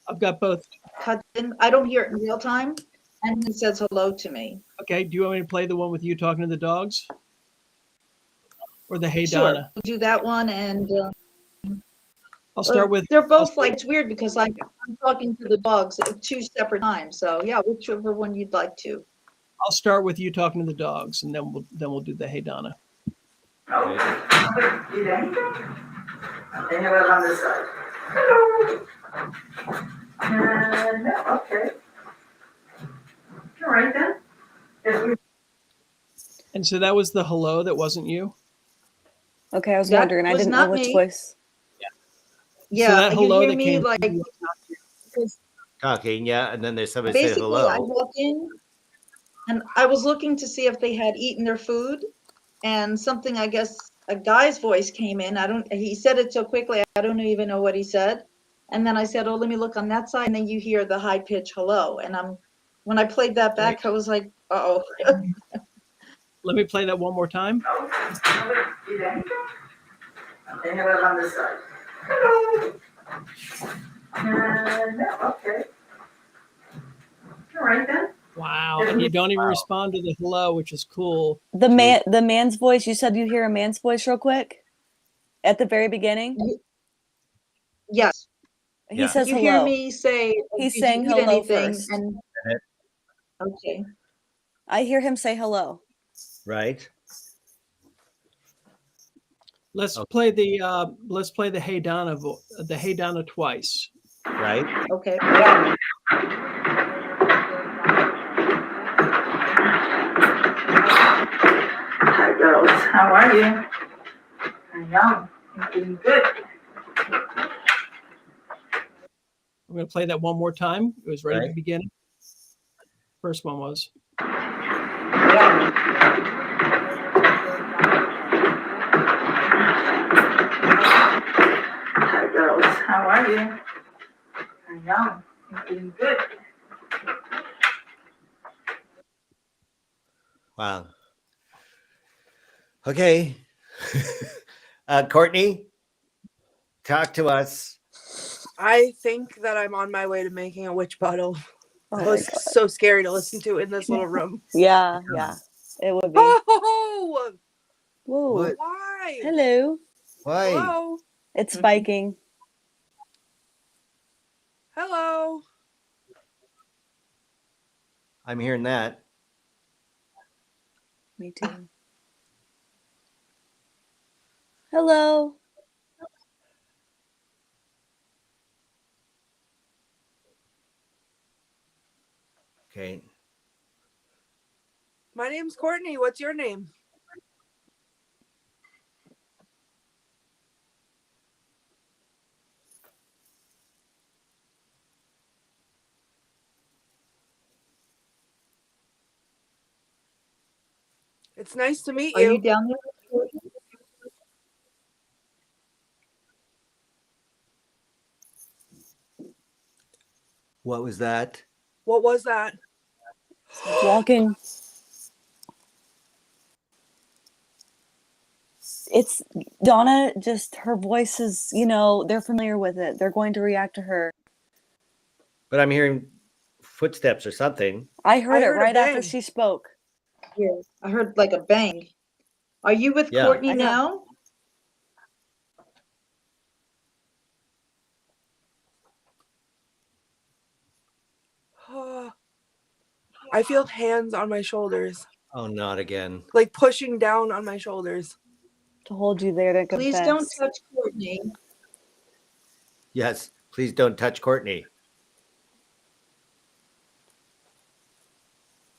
I've got both. cuts in. I don't hear it in real time. And he says hello to me. Okay. Do you want me to play the one with you talking to the dogs? Or the Hey Sure, Donna? we'll do that one. And I'll start with. they're both like, it's weird because I'm talking to the dogs at 2 separate times. So yeah, whichever one you'd like to. I'll start with you talking to the dogs, and then we'll do the Hey Donna. Okay. Did anything? They have it on this side. Hello. No, okay. All right then. And so that was the hello that wasn't you? Okay, I was That wondering. I was didn't know not which me. voice. Yeah, So that you hello hear that me came like, because Talking, yeah, and then there's somebody say basically I hello. walk in and I was looking to see if they had eaten their food, and something, I guess a guy's voice came in. He said it so quickly, I don't even know what he said. And then I said, oh, let me look on that side. And then you hear the high pitch hello. And when I played that back, I was like, uh-oh. Let me play that one more time. Did anything? They have it on this side. Hello. No, okay. All right then. Wow. And you don't even respond to the hello, which is cool. The man's voice. You said you hear a man's voice real quick at the very beginning. Yes. He Yeah. says You hello. hear me say, He's did saying you eat hello anything? first. And okay. I hear him say hello. Right. Let's play the Hey Donna twice. Right. Okay. Hi girls, how are you? I know, I'm doing good. I'm going to play that one more time. It was right at the Right. beginning. First one was. Hi girls, how are you? I know, I'm doing good. Wow. Okay. Courtney, talk to us. I think that I'm on my way to making a witch bottle. Oh That my was God. so scary to listen to in this little room. Yeah, it would be. Oh, Whoa. What? why? Hello. Why? Hello. It's spiking. Hello. I'm hearing that. Me too. Hello. Okay. My name's Courtney. What's your name? It's nice to meet Are you you. down there? What was that? What was that? Walking. It's Donna, just her voice is, they're familiar with it. They're going to react to her. But I'm hearing footsteps or something. I heard it a right after bang. she spoke. Yeah, I heard like a bang. Are you with Yeah. Courtney I know. now? I feel hands on my shoulders, Oh, not again. like pushing down on my shoulders. To hold you there to confess. Please don't touch Courtney. Yes, please don't touch Courtney.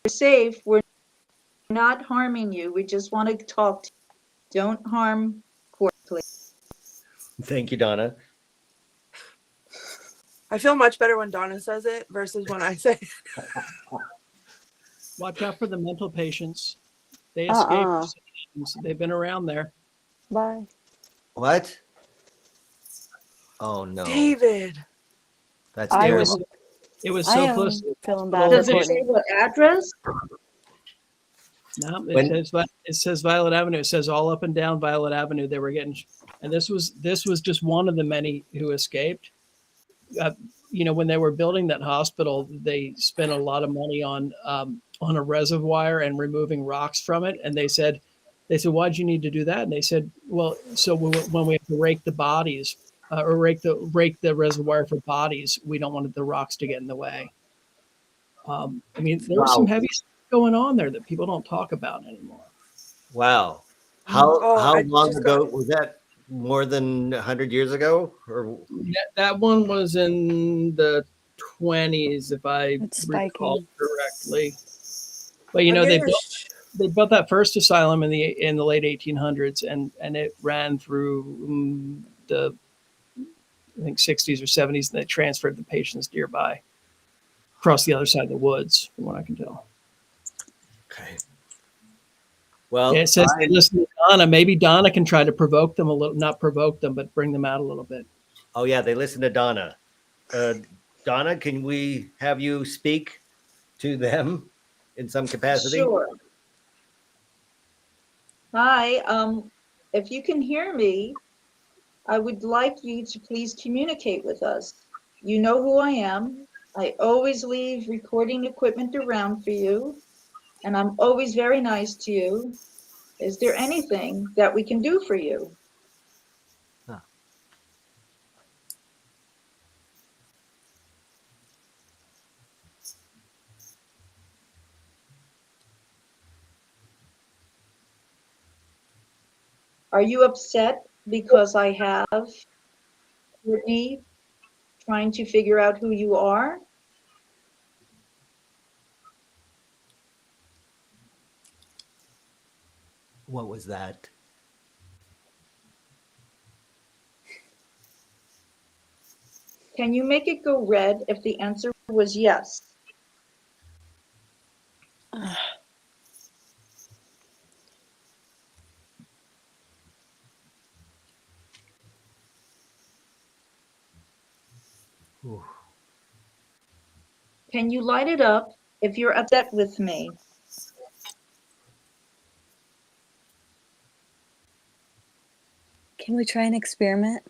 We're safe. We're not harming you. We just want to talk to you. Don't harm Courtney, please. Thank you, Donna. I feel much better when Donna says it versus when I say it. Watch out for the mental patients. They Uh-uh. escape. They've been around there. Bye. What? Oh no, David. that's I terrible. It was I so am close. feeling bad Does for it say Courtney. what address? No, When- it says Violet Avenue. It says all up and down Violet Avenue. They were getting, and this was just one of the many who escaped. When they were building that hospital, they spent a lot of money on a reservoir and removing rocks from it. And they said, why'd you need to do that? And they said, well, so when we have to rake the bodies or rake the reservoir for bodies, we don't want the rocks to get in the way. There was some heavy stuff going on there that people don't talk about anymore. Wow. How I long just ago got- was that? More than 100 years ago? Or That one was in the 20s, if I It's recall spiking. correctly. But I'm they getting built that first asylum in the late 1800s, and it ran through the I think 60s or 70s, and they transferred the patients nearby across the other side of the woods, from what I can tell. okay. Well, Yeah, it says they listen to Donna. Maybe Donna can try to provoke them a little, not provoke them, but bring them out a little bit. oh yeah, they listen to Donna. Donna, can we have you speak to them in some capacity? Sure. Hi, if you can hear me, I would like you to please communicate with us. You know who I am. I always leave recording equipment around for you, and I'm always very nice to you. Is there anything that we can do for you? Huh. Are you upset because I have Courtney trying to figure out who you are? What was that? Can you make it go red if the answer was yes? Ooh. Can you light it up if you're upset with me? Can we try an experiment?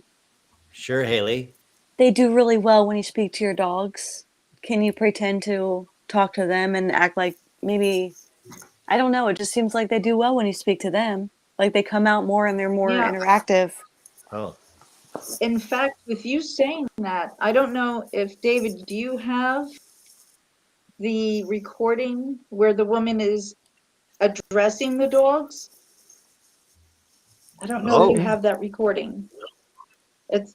Sure, Haley. They do really well when you speak to your dogs. Can you pretend to talk to them and act like maybe, I don't know, it just seems like they do well when you speak to them. Like they come out more and they're more interactive. Oh, In fact, with you saying that, I don't know if, David, do you have the recording where the woman is addressing the dogs? I don't know if you have that recording. It's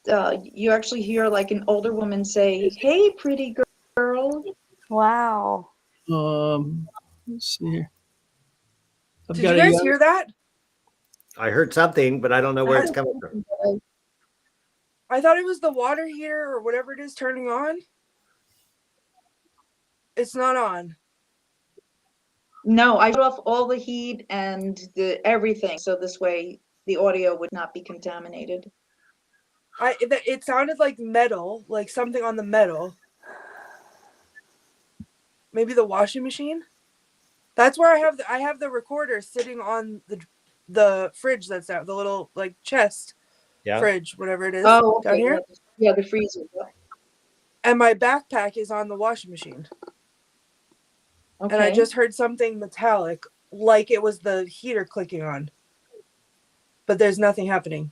you actually hear like an older woman say, "Hey, pretty girl." Wow. Let's see here. I've Did got you a guys young- hear that? I heard something, but I don't know where it's coming from. I thought it was the water heater or whatever it is turning on. It's not on. No, I shut off all the heat and the everything, so this way the audio would not be contaminated. It sounded like metal, like something on the metal. Maybe the washing machine. That's where I have the recorder sitting on the fridge that's out, the little like chest Yeah. fridge, whatever it is Oh, down okay. here. Yeah, the freezer. And my backpack is on the washing machine. Okay. And I just heard something metallic, like it was the heater clicking on. But there's nothing happening.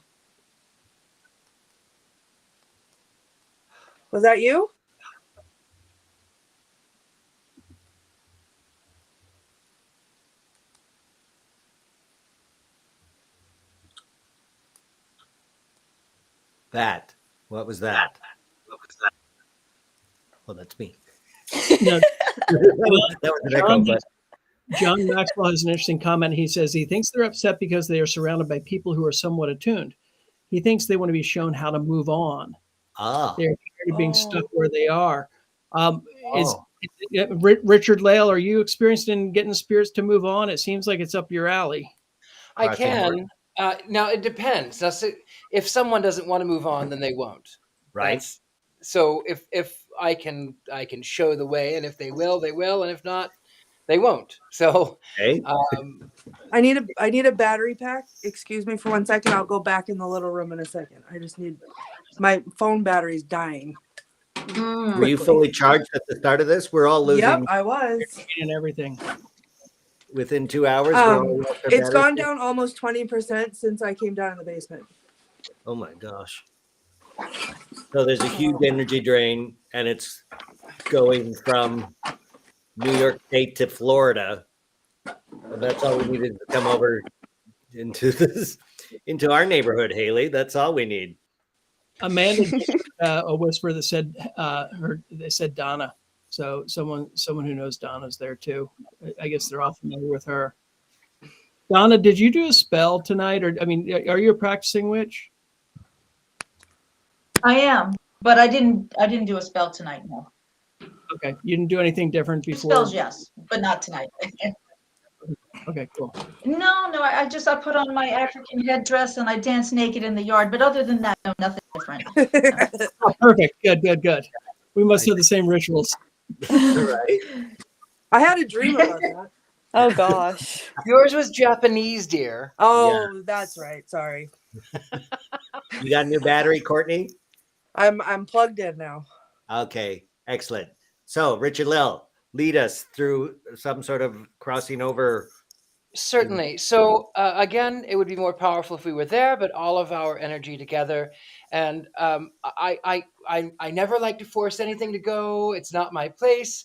Was that you? That. What was that? Well, that's me. No, that was an echo, but John Maxwell has an interesting comment. He says he thinks they're upset because they are surrounded by people who are somewhat attuned. He thinks they want to be shown how to move on. They're tired of being stuck where they are. Richard-Lael, are you experienced in getting spirits to move on? It seems like it's up your alley. I can. Now it depends. If someone doesn't want to move on, then they won't. Right. So if I can show the way, and if they will, they will, and if not, they won't. So okay. I need a battery pack. Excuse me for 1 second. I'll go back in the little room in a second. I just need my phone battery's dying. Were you fully charged at the start of this? We're all losing. Yep, I was. And everything. Within 2 hours? It's gone down almost 20% since I came down in the basement. Oh my gosh. So there's a huge energy drain, and it's going from New York State to Florida. And that's all we needed to come over into our neighborhood, Haley. That's all we need. Amanda, a whisper that said they said Donna. So someone who knows Donna's there too. I guess they're all familiar with her. Donna, did you do a spell tonight, or are you a practicing witch? I am, but I didn't do a spell tonight. No. Okay, you didn't do anything different before. Spells, yes, but not tonight. Okay, cool. No, I put on my African headdress and I danced naked in the yard. But other than that, no, nothing different. Oh, perfect. Good. We must have the same rituals. Right. I had a dream about that. Oh gosh. Yours was Japanese, dear. Oh, yeah. That's right. Sorry. You got a new battery, Courtney? I'm plugged in now. Okay, excellent. So, Richard-Lael, lead us through some sort of crossing over. Certainly. So again, it would be more powerful if we were there, but all of our energy together. And I never like to force anything to go. It's not my place.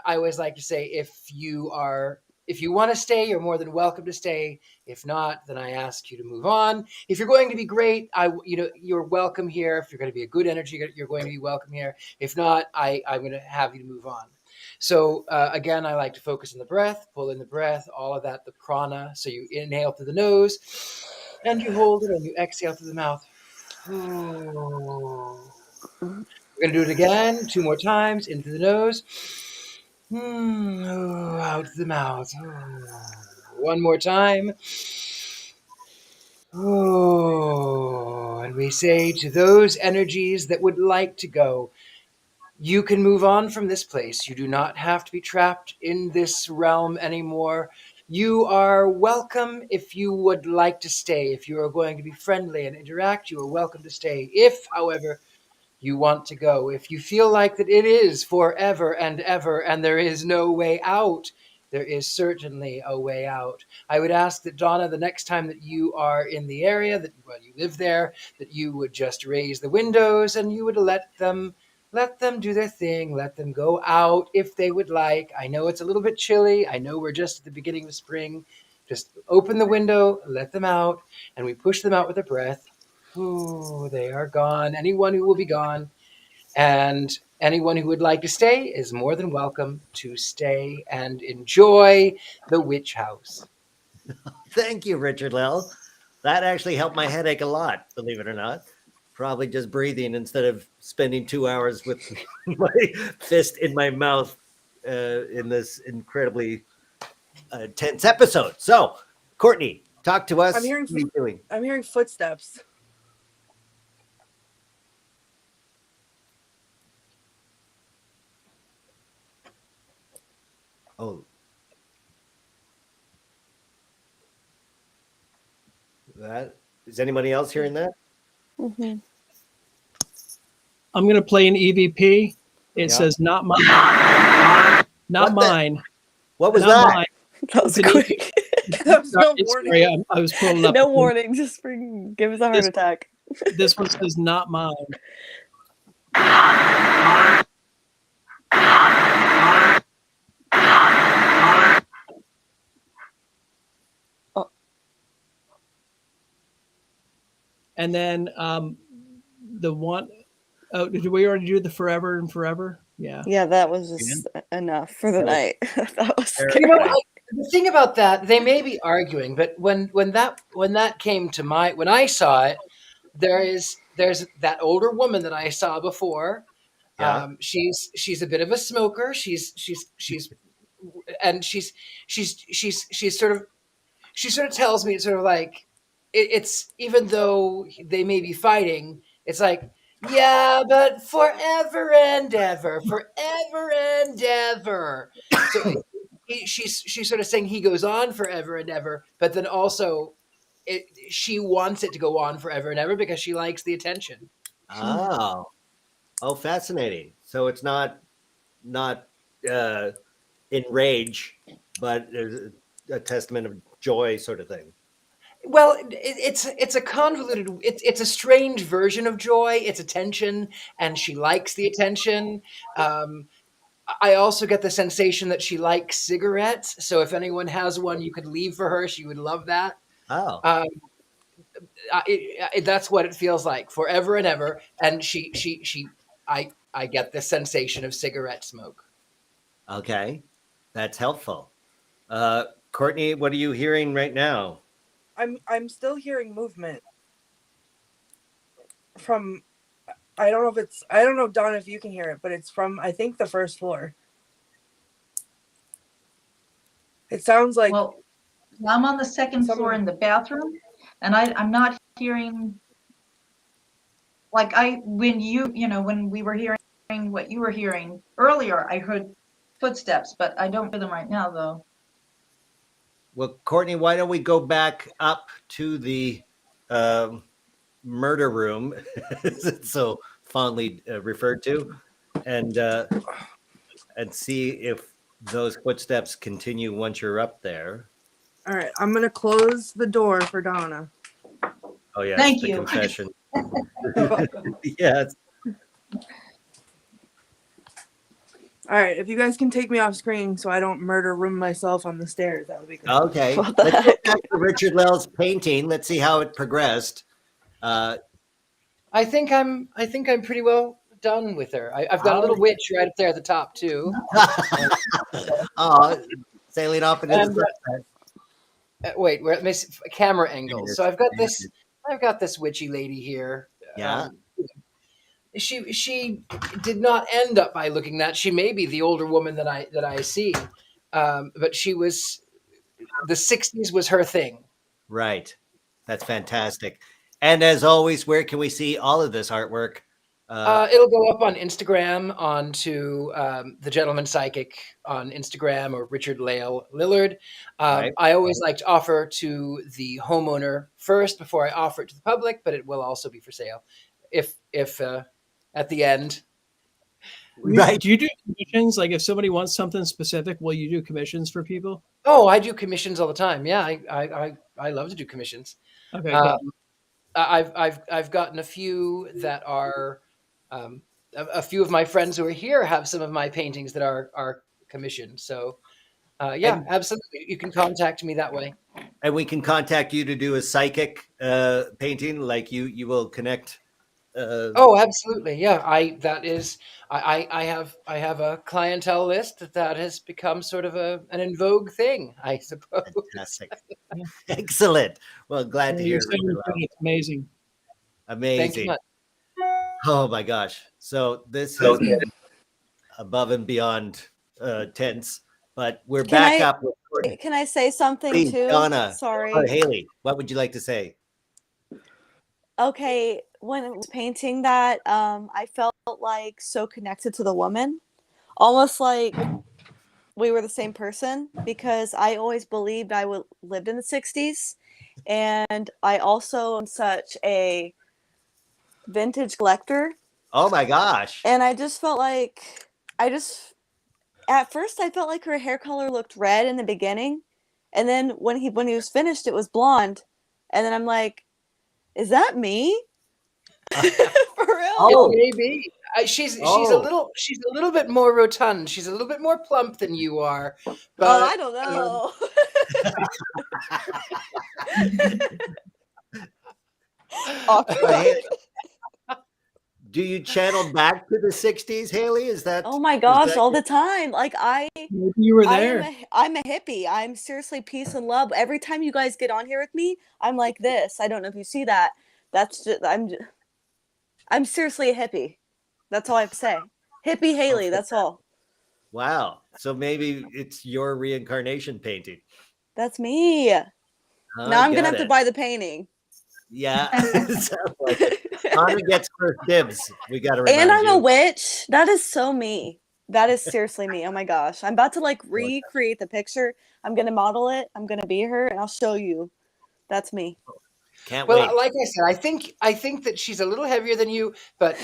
I always like to say, if you want to stay, you're more than welcome to stay. If not, then I ask you to move on. If you're going to be great, you're welcome here. If you're going to be a good energy, you're going to be welcome here. If not, I'm going to have you to move on. So again, I like to focus on the breath, pull in the breath, all of that, the prana. So you inhale through the nose and you hold it and you exhale through the mouth. We're going to do it again 2 more times, in through the nose, out through the mouth. 1 more time. And we say to those energies that would like to go, you can move on from this place. You do not have to be trapped in this realm anymore. You are welcome if you would like to stay. If you are going to be friendly and interact, you are welcome to stay. If, however, you want to go, if you feel like that it is forever and ever and there is no way out, there is certainly a way out. I would ask that, Donna, the next time that you are in the area, that you live there, that you would just raise the windows and you would let them do their thing. Let them go out if they would like. I know it's a little bit chilly. I know we're just at the beginning of spring. Just open the window, let them out, and we push them out with a breath. Ooh, they are gone. Anyone who will be gone. And anyone who would like to stay is more than welcome to stay and enjoy the witch house. Thank you, Richard-Lael. That actually helped my headache a lot, believe it or not. Probably just breathing instead of spending 2 hours with my fist in my mouth in this incredibly tense episode. So, Courtney, talk to us. I'm hearing footsteps. Oh. That is anybody else hearing that? Mm-hmm. I'm going to play an EVP. It says not mine. Not mine. What was not that? Mine. That was It's an quick. That was no Sorry, warning. I was pulling up. No warning. Just give us a heart attack. This one says not mine. Oh. And then the one, oh, did we already do the forever and forever? Yeah. Yeah, that was just enough for the night. That was You know, the thing about that, they may be arguing, but when that came to when I saw it, there's that older woman that I saw before. Yeah. She's a bit of a smoker. She's sort of tells me, it's sort of like it's even though they may be fighting, it's like, yeah, but forever and ever. So she's sort of saying he goes on forever and ever, but then also she wants it to go on forever and ever because she likes the attention. Oh, fascinating. So it's not enrage, but there's a testament of joy sort of thing. Well, it's a convoluted, it's a strange version of joy. It's attention, and she likes the attention. I also get the sensation that she likes cigarettes. So if anyone has one you could leave for her, she would love that. Oh, that's what it feels like, forever and ever. And I get the sensation of cigarette smoke. okay. That's helpful. Courtney, what are you hearing right now? I'm still hearing movement from, I don't know, Don, if you can hear it, but it's from, I think, the first floor. It sounds like, Well, I'm on the second floor in the bathroom, and I'm not hearing, like when we were hearing what you were hearing earlier, I heard footsteps, but I don't hear them right now, though. Well, Courtney, why don't we go back up to the murder room, as it's so fondly referred to, and see if those footsteps continue once you're up there. all right, I'm going to close the door for Donna. Oh, yeah. Thank the you. Confession. Yes. All right, if you guys can take me off screen so I don't murder room myself on the stairs, that would be great. Okay. What the Let's go heck? back to Richard-Lael's painting. Let's see how it progressed. I think I'm pretty well done with her. I've got a little witch right up there at the top too. Oh, sailing off into the sunset. Wait, we're at camera angles. So I've got this witchy lady here. Yeah. She did not end up by looking that. She may be the older woman that I see, but she was, the 60s was her thing. Right. That's fantastic. And as always, where can we see all of this artwork? It'll go up on Instagram onto The Gentleman Psychic on Instagram, or Richard-Lael Lillard. Right. I always like to offer to the homeowner first before I offer it to the public, but it will also be for sale if at the end. Right. Do you do commissions? Like if somebody wants something specific, will you do commissions for people? Oh, I do commissions all the time. Yeah, I love to do commissions. Okay. Cool. I've gotten a few that are a few of my friends who are here have some of my paintings that are commissioned. So yeah, absolutely, you can contact me that way. And we can contact you to do a psychic painting, like you will connect. Oh, absolutely. Yeah, I have a clientele list that has become sort of an in vogue thing, I suppose. Fantastic. Excellent. Well, glad to hear. It's amazing. Amazing. Thank you much. Oh my gosh. So this has been above and beyond tense, but we're back up with Courtney. Can I say something Please, too? Donna. Sorry. Or Haley, what would you like to say? Okay, when I was painting that, I felt like so connected to the woman, almost like we were the same person, because I always believed I lived in the 60s, And I also am such a vintage collector. Oh my gosh. And I just felt like at first I felt like her hair color looked red in the beginning. And then when he was finished, it was blonde. And then I'm like, is that me? For real? Oh, maybe. She's a little bit more rotund. She's a little bit more plump than you are. But I don't know. Awkward. Do you channel back to the 60s, Haley? Is that Oh my gosh, all the time. Like Maybe you were there. I'm a hippie. I'm seriously peace and love. Every time you guys get on here with me, I'm like this. I don't know if you see that. That's just I'm seriously a hippie. That's all I have to say. Hippie Haley, that's all. Wow. So maybe it's your reincarnation painting. That's me. Now I'm gonna have to buy the painting. Yeah. Sounds like it. Anna gets first dibs. We got to remind And I'm you. a witch. That is so me. That is seriously me. Oh my gosh. I'm about to like recreate the picture. I'm gonna model it. I'm gonna be her and I'll show you. That's me. Can't wait. Well, like I said, I think that she's a little heavier than you, but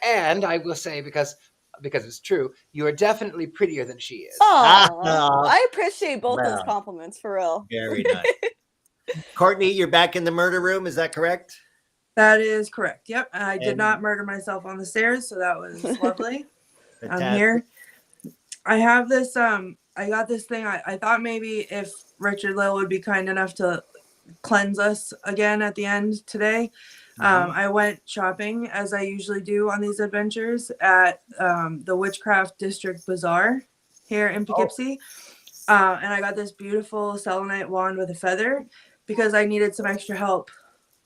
and I will say because it's true, you are definitely prettier than she is. Oh, I appreciate both those compliments for real. Very nice. Courtney, you're back in the murder room. Is that correct? That is correct. Yep. I did not murder myself on the stairs, so that was lovely. I'm here. I have this. I got this thing. I thought maybe if Richard-Lael would be kind enough to cleanse us again at the end today. I went shopping as I usually do on these adventures at the Witchcraft District Bazaar here in Poughkeepsie. And I got this beautiful selenite wand with a feather because I needed some extra help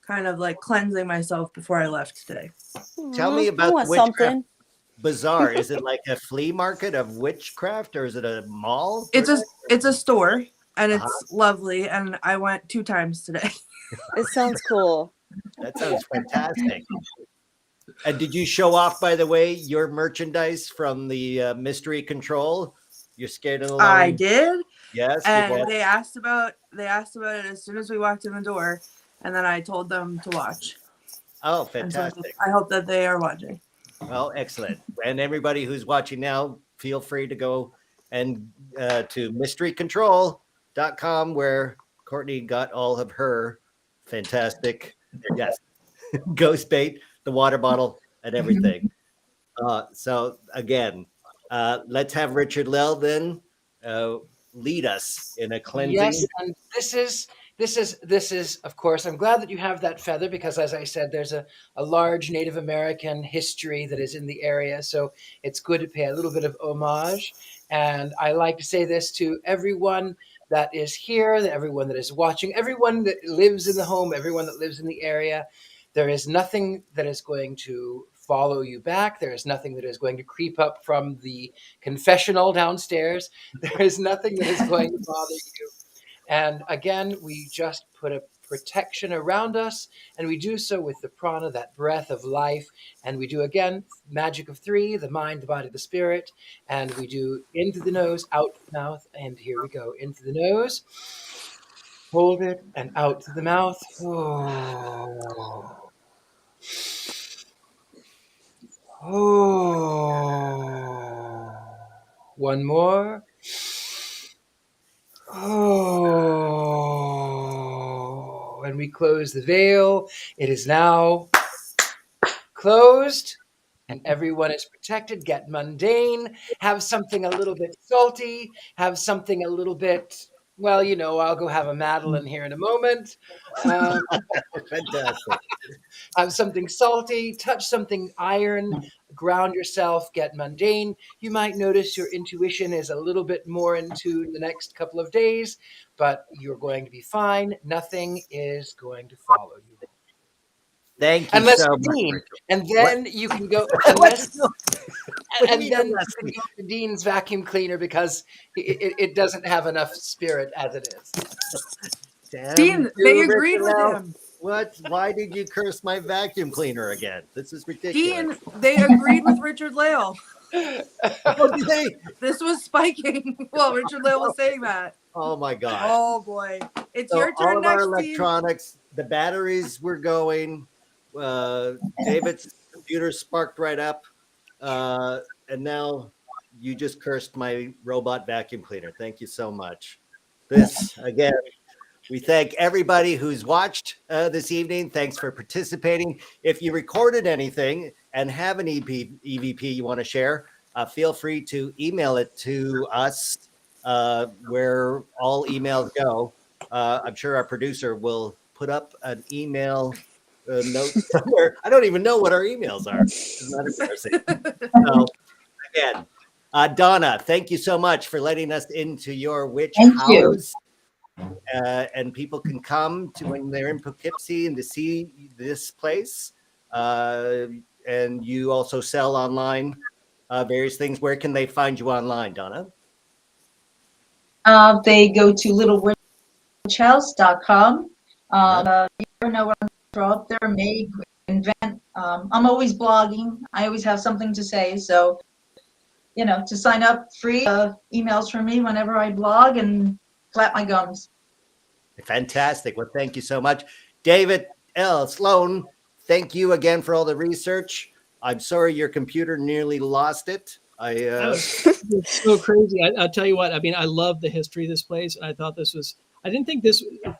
kind of like cleansing myself before I left today. Tell me about the Witchcraft Bazaar. Is it like a flea market of witchcraft or is it a mall? It's a store and it's lovely. And I went 2 times today. It sounds cool. That sounds fantastic. And did you show off, by the way, your merchandise from the Mystery Control? You're scared of the I did. Yes. And they asked about it as soon as we walked in the door, and then I told them to watch. Oh, fantastic. So I hope that they are watching. Well, excellent. And everybody who's watching now, feel free to go and to mysterycontrol.com where Courtney got all of her fantastic ghost bait, the water bottle, and everything. So again, let's have Richard-Lael then lead us in a cleansing. Yes, and this is of course, I'm glad that you have that feather because as I said, there's a large Native American history that is in the area. So it's good to pay a little bit of homage. And I like to say this to everyone that is here, everyone that is watching, everyone that lives in the home, everyone that lives in the area. There is nothing that is going to follow you back. There is nothing that is going to creep up from the confessional downstairs. There is nothing that is going to bother you. And again, we just put a protection around us, and we do so with the prana, that breath of life. And we do, again, magic of 3, the mind, the body, the spirit. And we do into the nose, out the mouth. And here we go. Into the nose. Hold it, and out to the mouth. Oh. Oh. One more. Oh. And we close the veil. It is now closed. And everyone is protected. Get mundane. Have something a little bit salty. Have something a little bit... Well, you know, I'll go have a Madeline here in a moment. Fantastic. Have something salty, touch something iron, ground yourself, get mundane. You might notice your intuition is a little bit more into the next couple of days, but you're going to be fine. Nothing is going to follow you. Thank you unless so Dean, much. and then you can go. And then you can go to Dean's vacuum cleaner because it doesn't have enough spirit as it is. Damn Dean, they you, agreed with Richard-Lael. him. What? Why did you curse my vacuum cleaner again? This is ridiculous. Dean, they agreed with Richard-Lael. What did they? This was spiking while Richard-Lael was saying that. Oh my gosh. Oh boy. It's So your all turn of our next, Steve. electronics, the batteries were going. David's computer sparked right up. And now you just cursed my robot vacuum cleaner. Thank you so much. This, again, we thank everybody who's watched this evening. Thanks for participating. If you recorded anything and have an EVP you want to share, feel free to email it to us where all emails go. I'm sure our producer will put up an email note somewhere. I don't even know what our emails are. Isn't that embarrassing? So, again, Donna, thank you so much for letting us into your witch house. And people can come to when they're in Poughkeepsie and to see this place. And you also sell online various things. Where can they find you online, Donna? They go to littlewitchhouse.com. You never know what I'm going to throw up there, make, invent. I'm always blogging. I always have something to say. So, to sign up, free emails from me whenever I blog and flap my gums. Fantastic. Well, thank you so much. David L. Sloan, thank you again for all the research. I'm sorry your computer nearly lost it. It's so crazy. I'll tell you what, I mean, I love the history of this place. And I thought I didn't think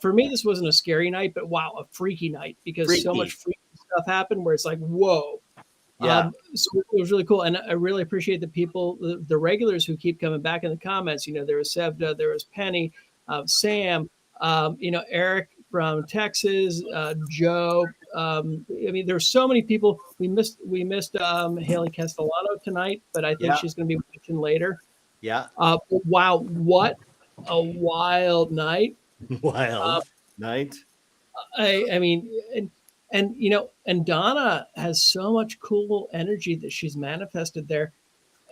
for me, this wasn't a scary night, but wow, a freaky night because so much freaky stuff happened where it's like, whoa. Yeah. So it was really cool. And I really appreciate the people, the regulars who keep coming back in the comments. There was Sevda, there was Penny, Sam, Eric from Texas, Joe. There's so many people. We missed Haley Castellano tonight, but I think she's going to be watching later. Yeah. Wow, what a wild night! Night. And Donna has so much cool energy that she's manifested there,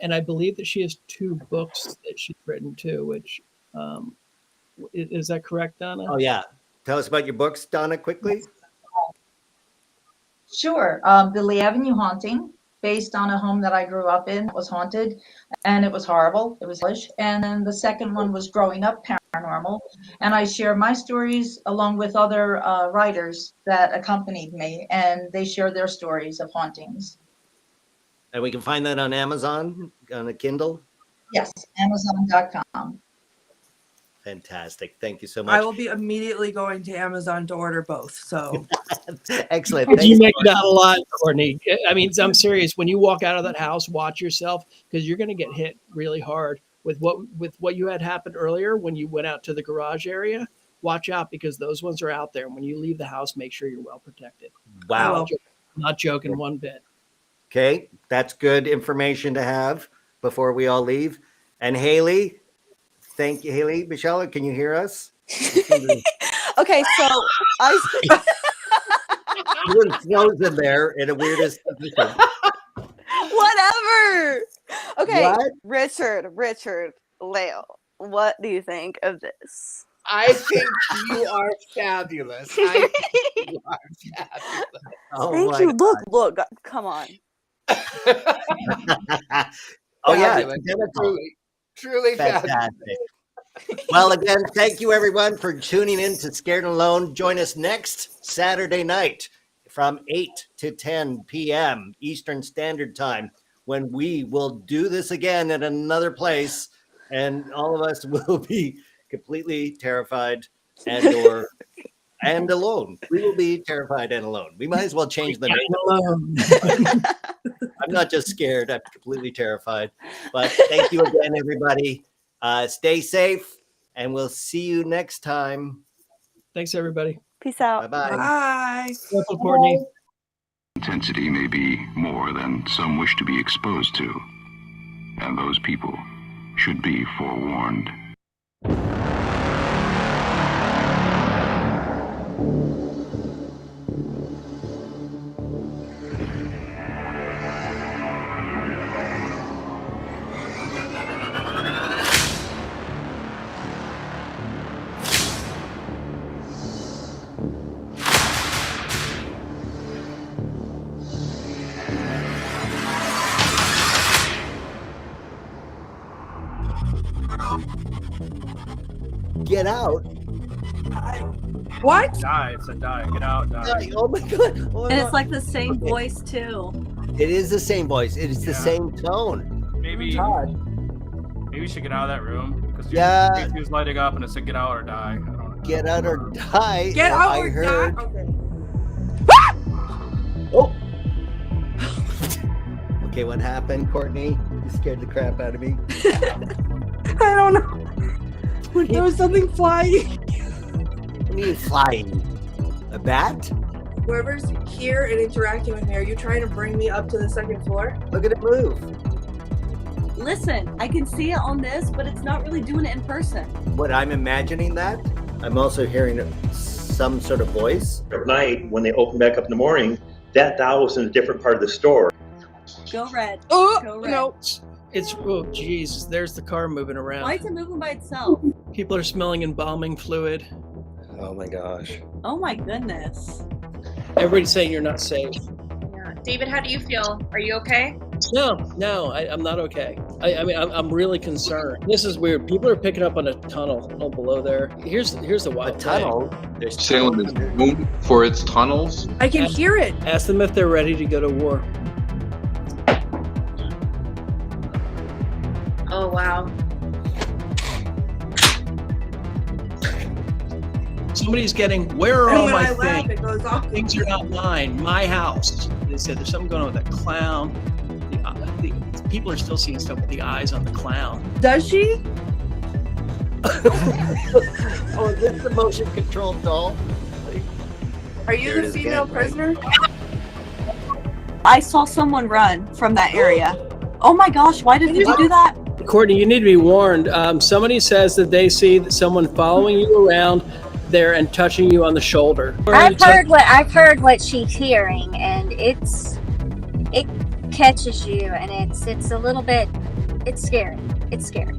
and I believe that she has 2 books that she's written too. Which is that correct, Donna? Oh yeah. Tell us about your books, Donna, quickly. Sure. The Lee Avenue Haunting, based on a home that I grew up in, was haunted, and it was horrible. It was hellish. And then the second one was Growing Up Paranormal, and I share my stories along with other writers that accompanied me, and they share their stories of hauntings. And we can find that on Amazon, on a Kindle? Yes, Amazon.com. Fantastic. Thank you so much. I will be immediately going to Amazon to order both. So excellent. You make it out a lot, Courtney. I mean, I'm serious. When you walk out of that house, watch yourself because you're going to get hit really hard with what you had happened earlier when you went out to the garage area. Watch out because those ones are out there. And when you leave the house, make sure you're well protected. Wow. Not joking one bit. Okay. That's good information to have before we all leave. And Haley, thank you, Haley. Michelle, can you hear us? Okay, so you were frozen there in a weirdest position. Whatever. Okay, What? Richard-Lael, what do you think of this? I think you are fabulous. I think you are fabulous. Oh, Thank you. Look, come on. Oh yeah, truly fantastic. fabulous. Well, again, thank you everyone for tuning in to Scared and Alone. Join us next Saturday night from 8 to 10 p.m. Eastern Standard Time when we will do this again at another place, and all of us will be completely terrified and alone. We will be terrified and alone. We might as well change the name. Alone. I'm not just scared, I'm completely terrified. But thank you again, everybody. Stay safe, and we'll see you next time. Thanks, everybody. Peace out. Bye-bye. bye. Careful, Courtney. Intensity may be more than some wish to be exposed to, and those people should be forewarned. Get out. What? Die. It said die. Get out. Die. Oh my god. Oh, And it's like the same voice too. it is the same voice. It is the same tone. Maybe you should get out of that room because Yeah. he was lighting up and it said get out or die. I don't know. Get out or die. Get Oh, out I or heard. die. Okay. Oh. Okay, what happened, Courtney? You scared the crap out of me. I don't know. There was something flying. What do you mean flying? A bat? Whoever's here and interacting with me, are you trying to bring me up to the second floor? Look at it move. Listen, I can see it on this, but it's not really doing it in person. What, I'm imagining that? I'm also hearing some sort of voice. At night, when they open back up in the morning, that doll was in a different part of the store. Go red. Oh, Go red. no. It's oh Jesus, there's the car moving around. Why is it moving by itself? People are smelling embalming fluid. Oh my gosh. Oh my goodness. Everybody's saying you're not safe. Yeah. David, how do you feel? Are you okay? No, I'm not okay. I mean, I'm really concerned. This is weird. People are picking up on a tunnel below there. Here's the wild A tunnel? thing. There's Salem is known for its tunnels. I can hear it. Ask them if they're ready to go to war. Oh, wow. Somebody's getting, where are all When my I laugh, things? it goes off. Things are not mine. My house. They said there's something going on with that clown. The people are still seeing stuff with the eyes on the clown. Does she? Oh, is this the motion controlled doll? Are you There it the is female again, right? prisoner? I saw someone run from that area. Oh my gosh, why did you do that? Courtney, you need to be warned. Somebody says that they see someone following you around there and touching you on the shoulder. I've heard what she's hearing, and it catches you, and it's a little bit, it's scary. It's scary.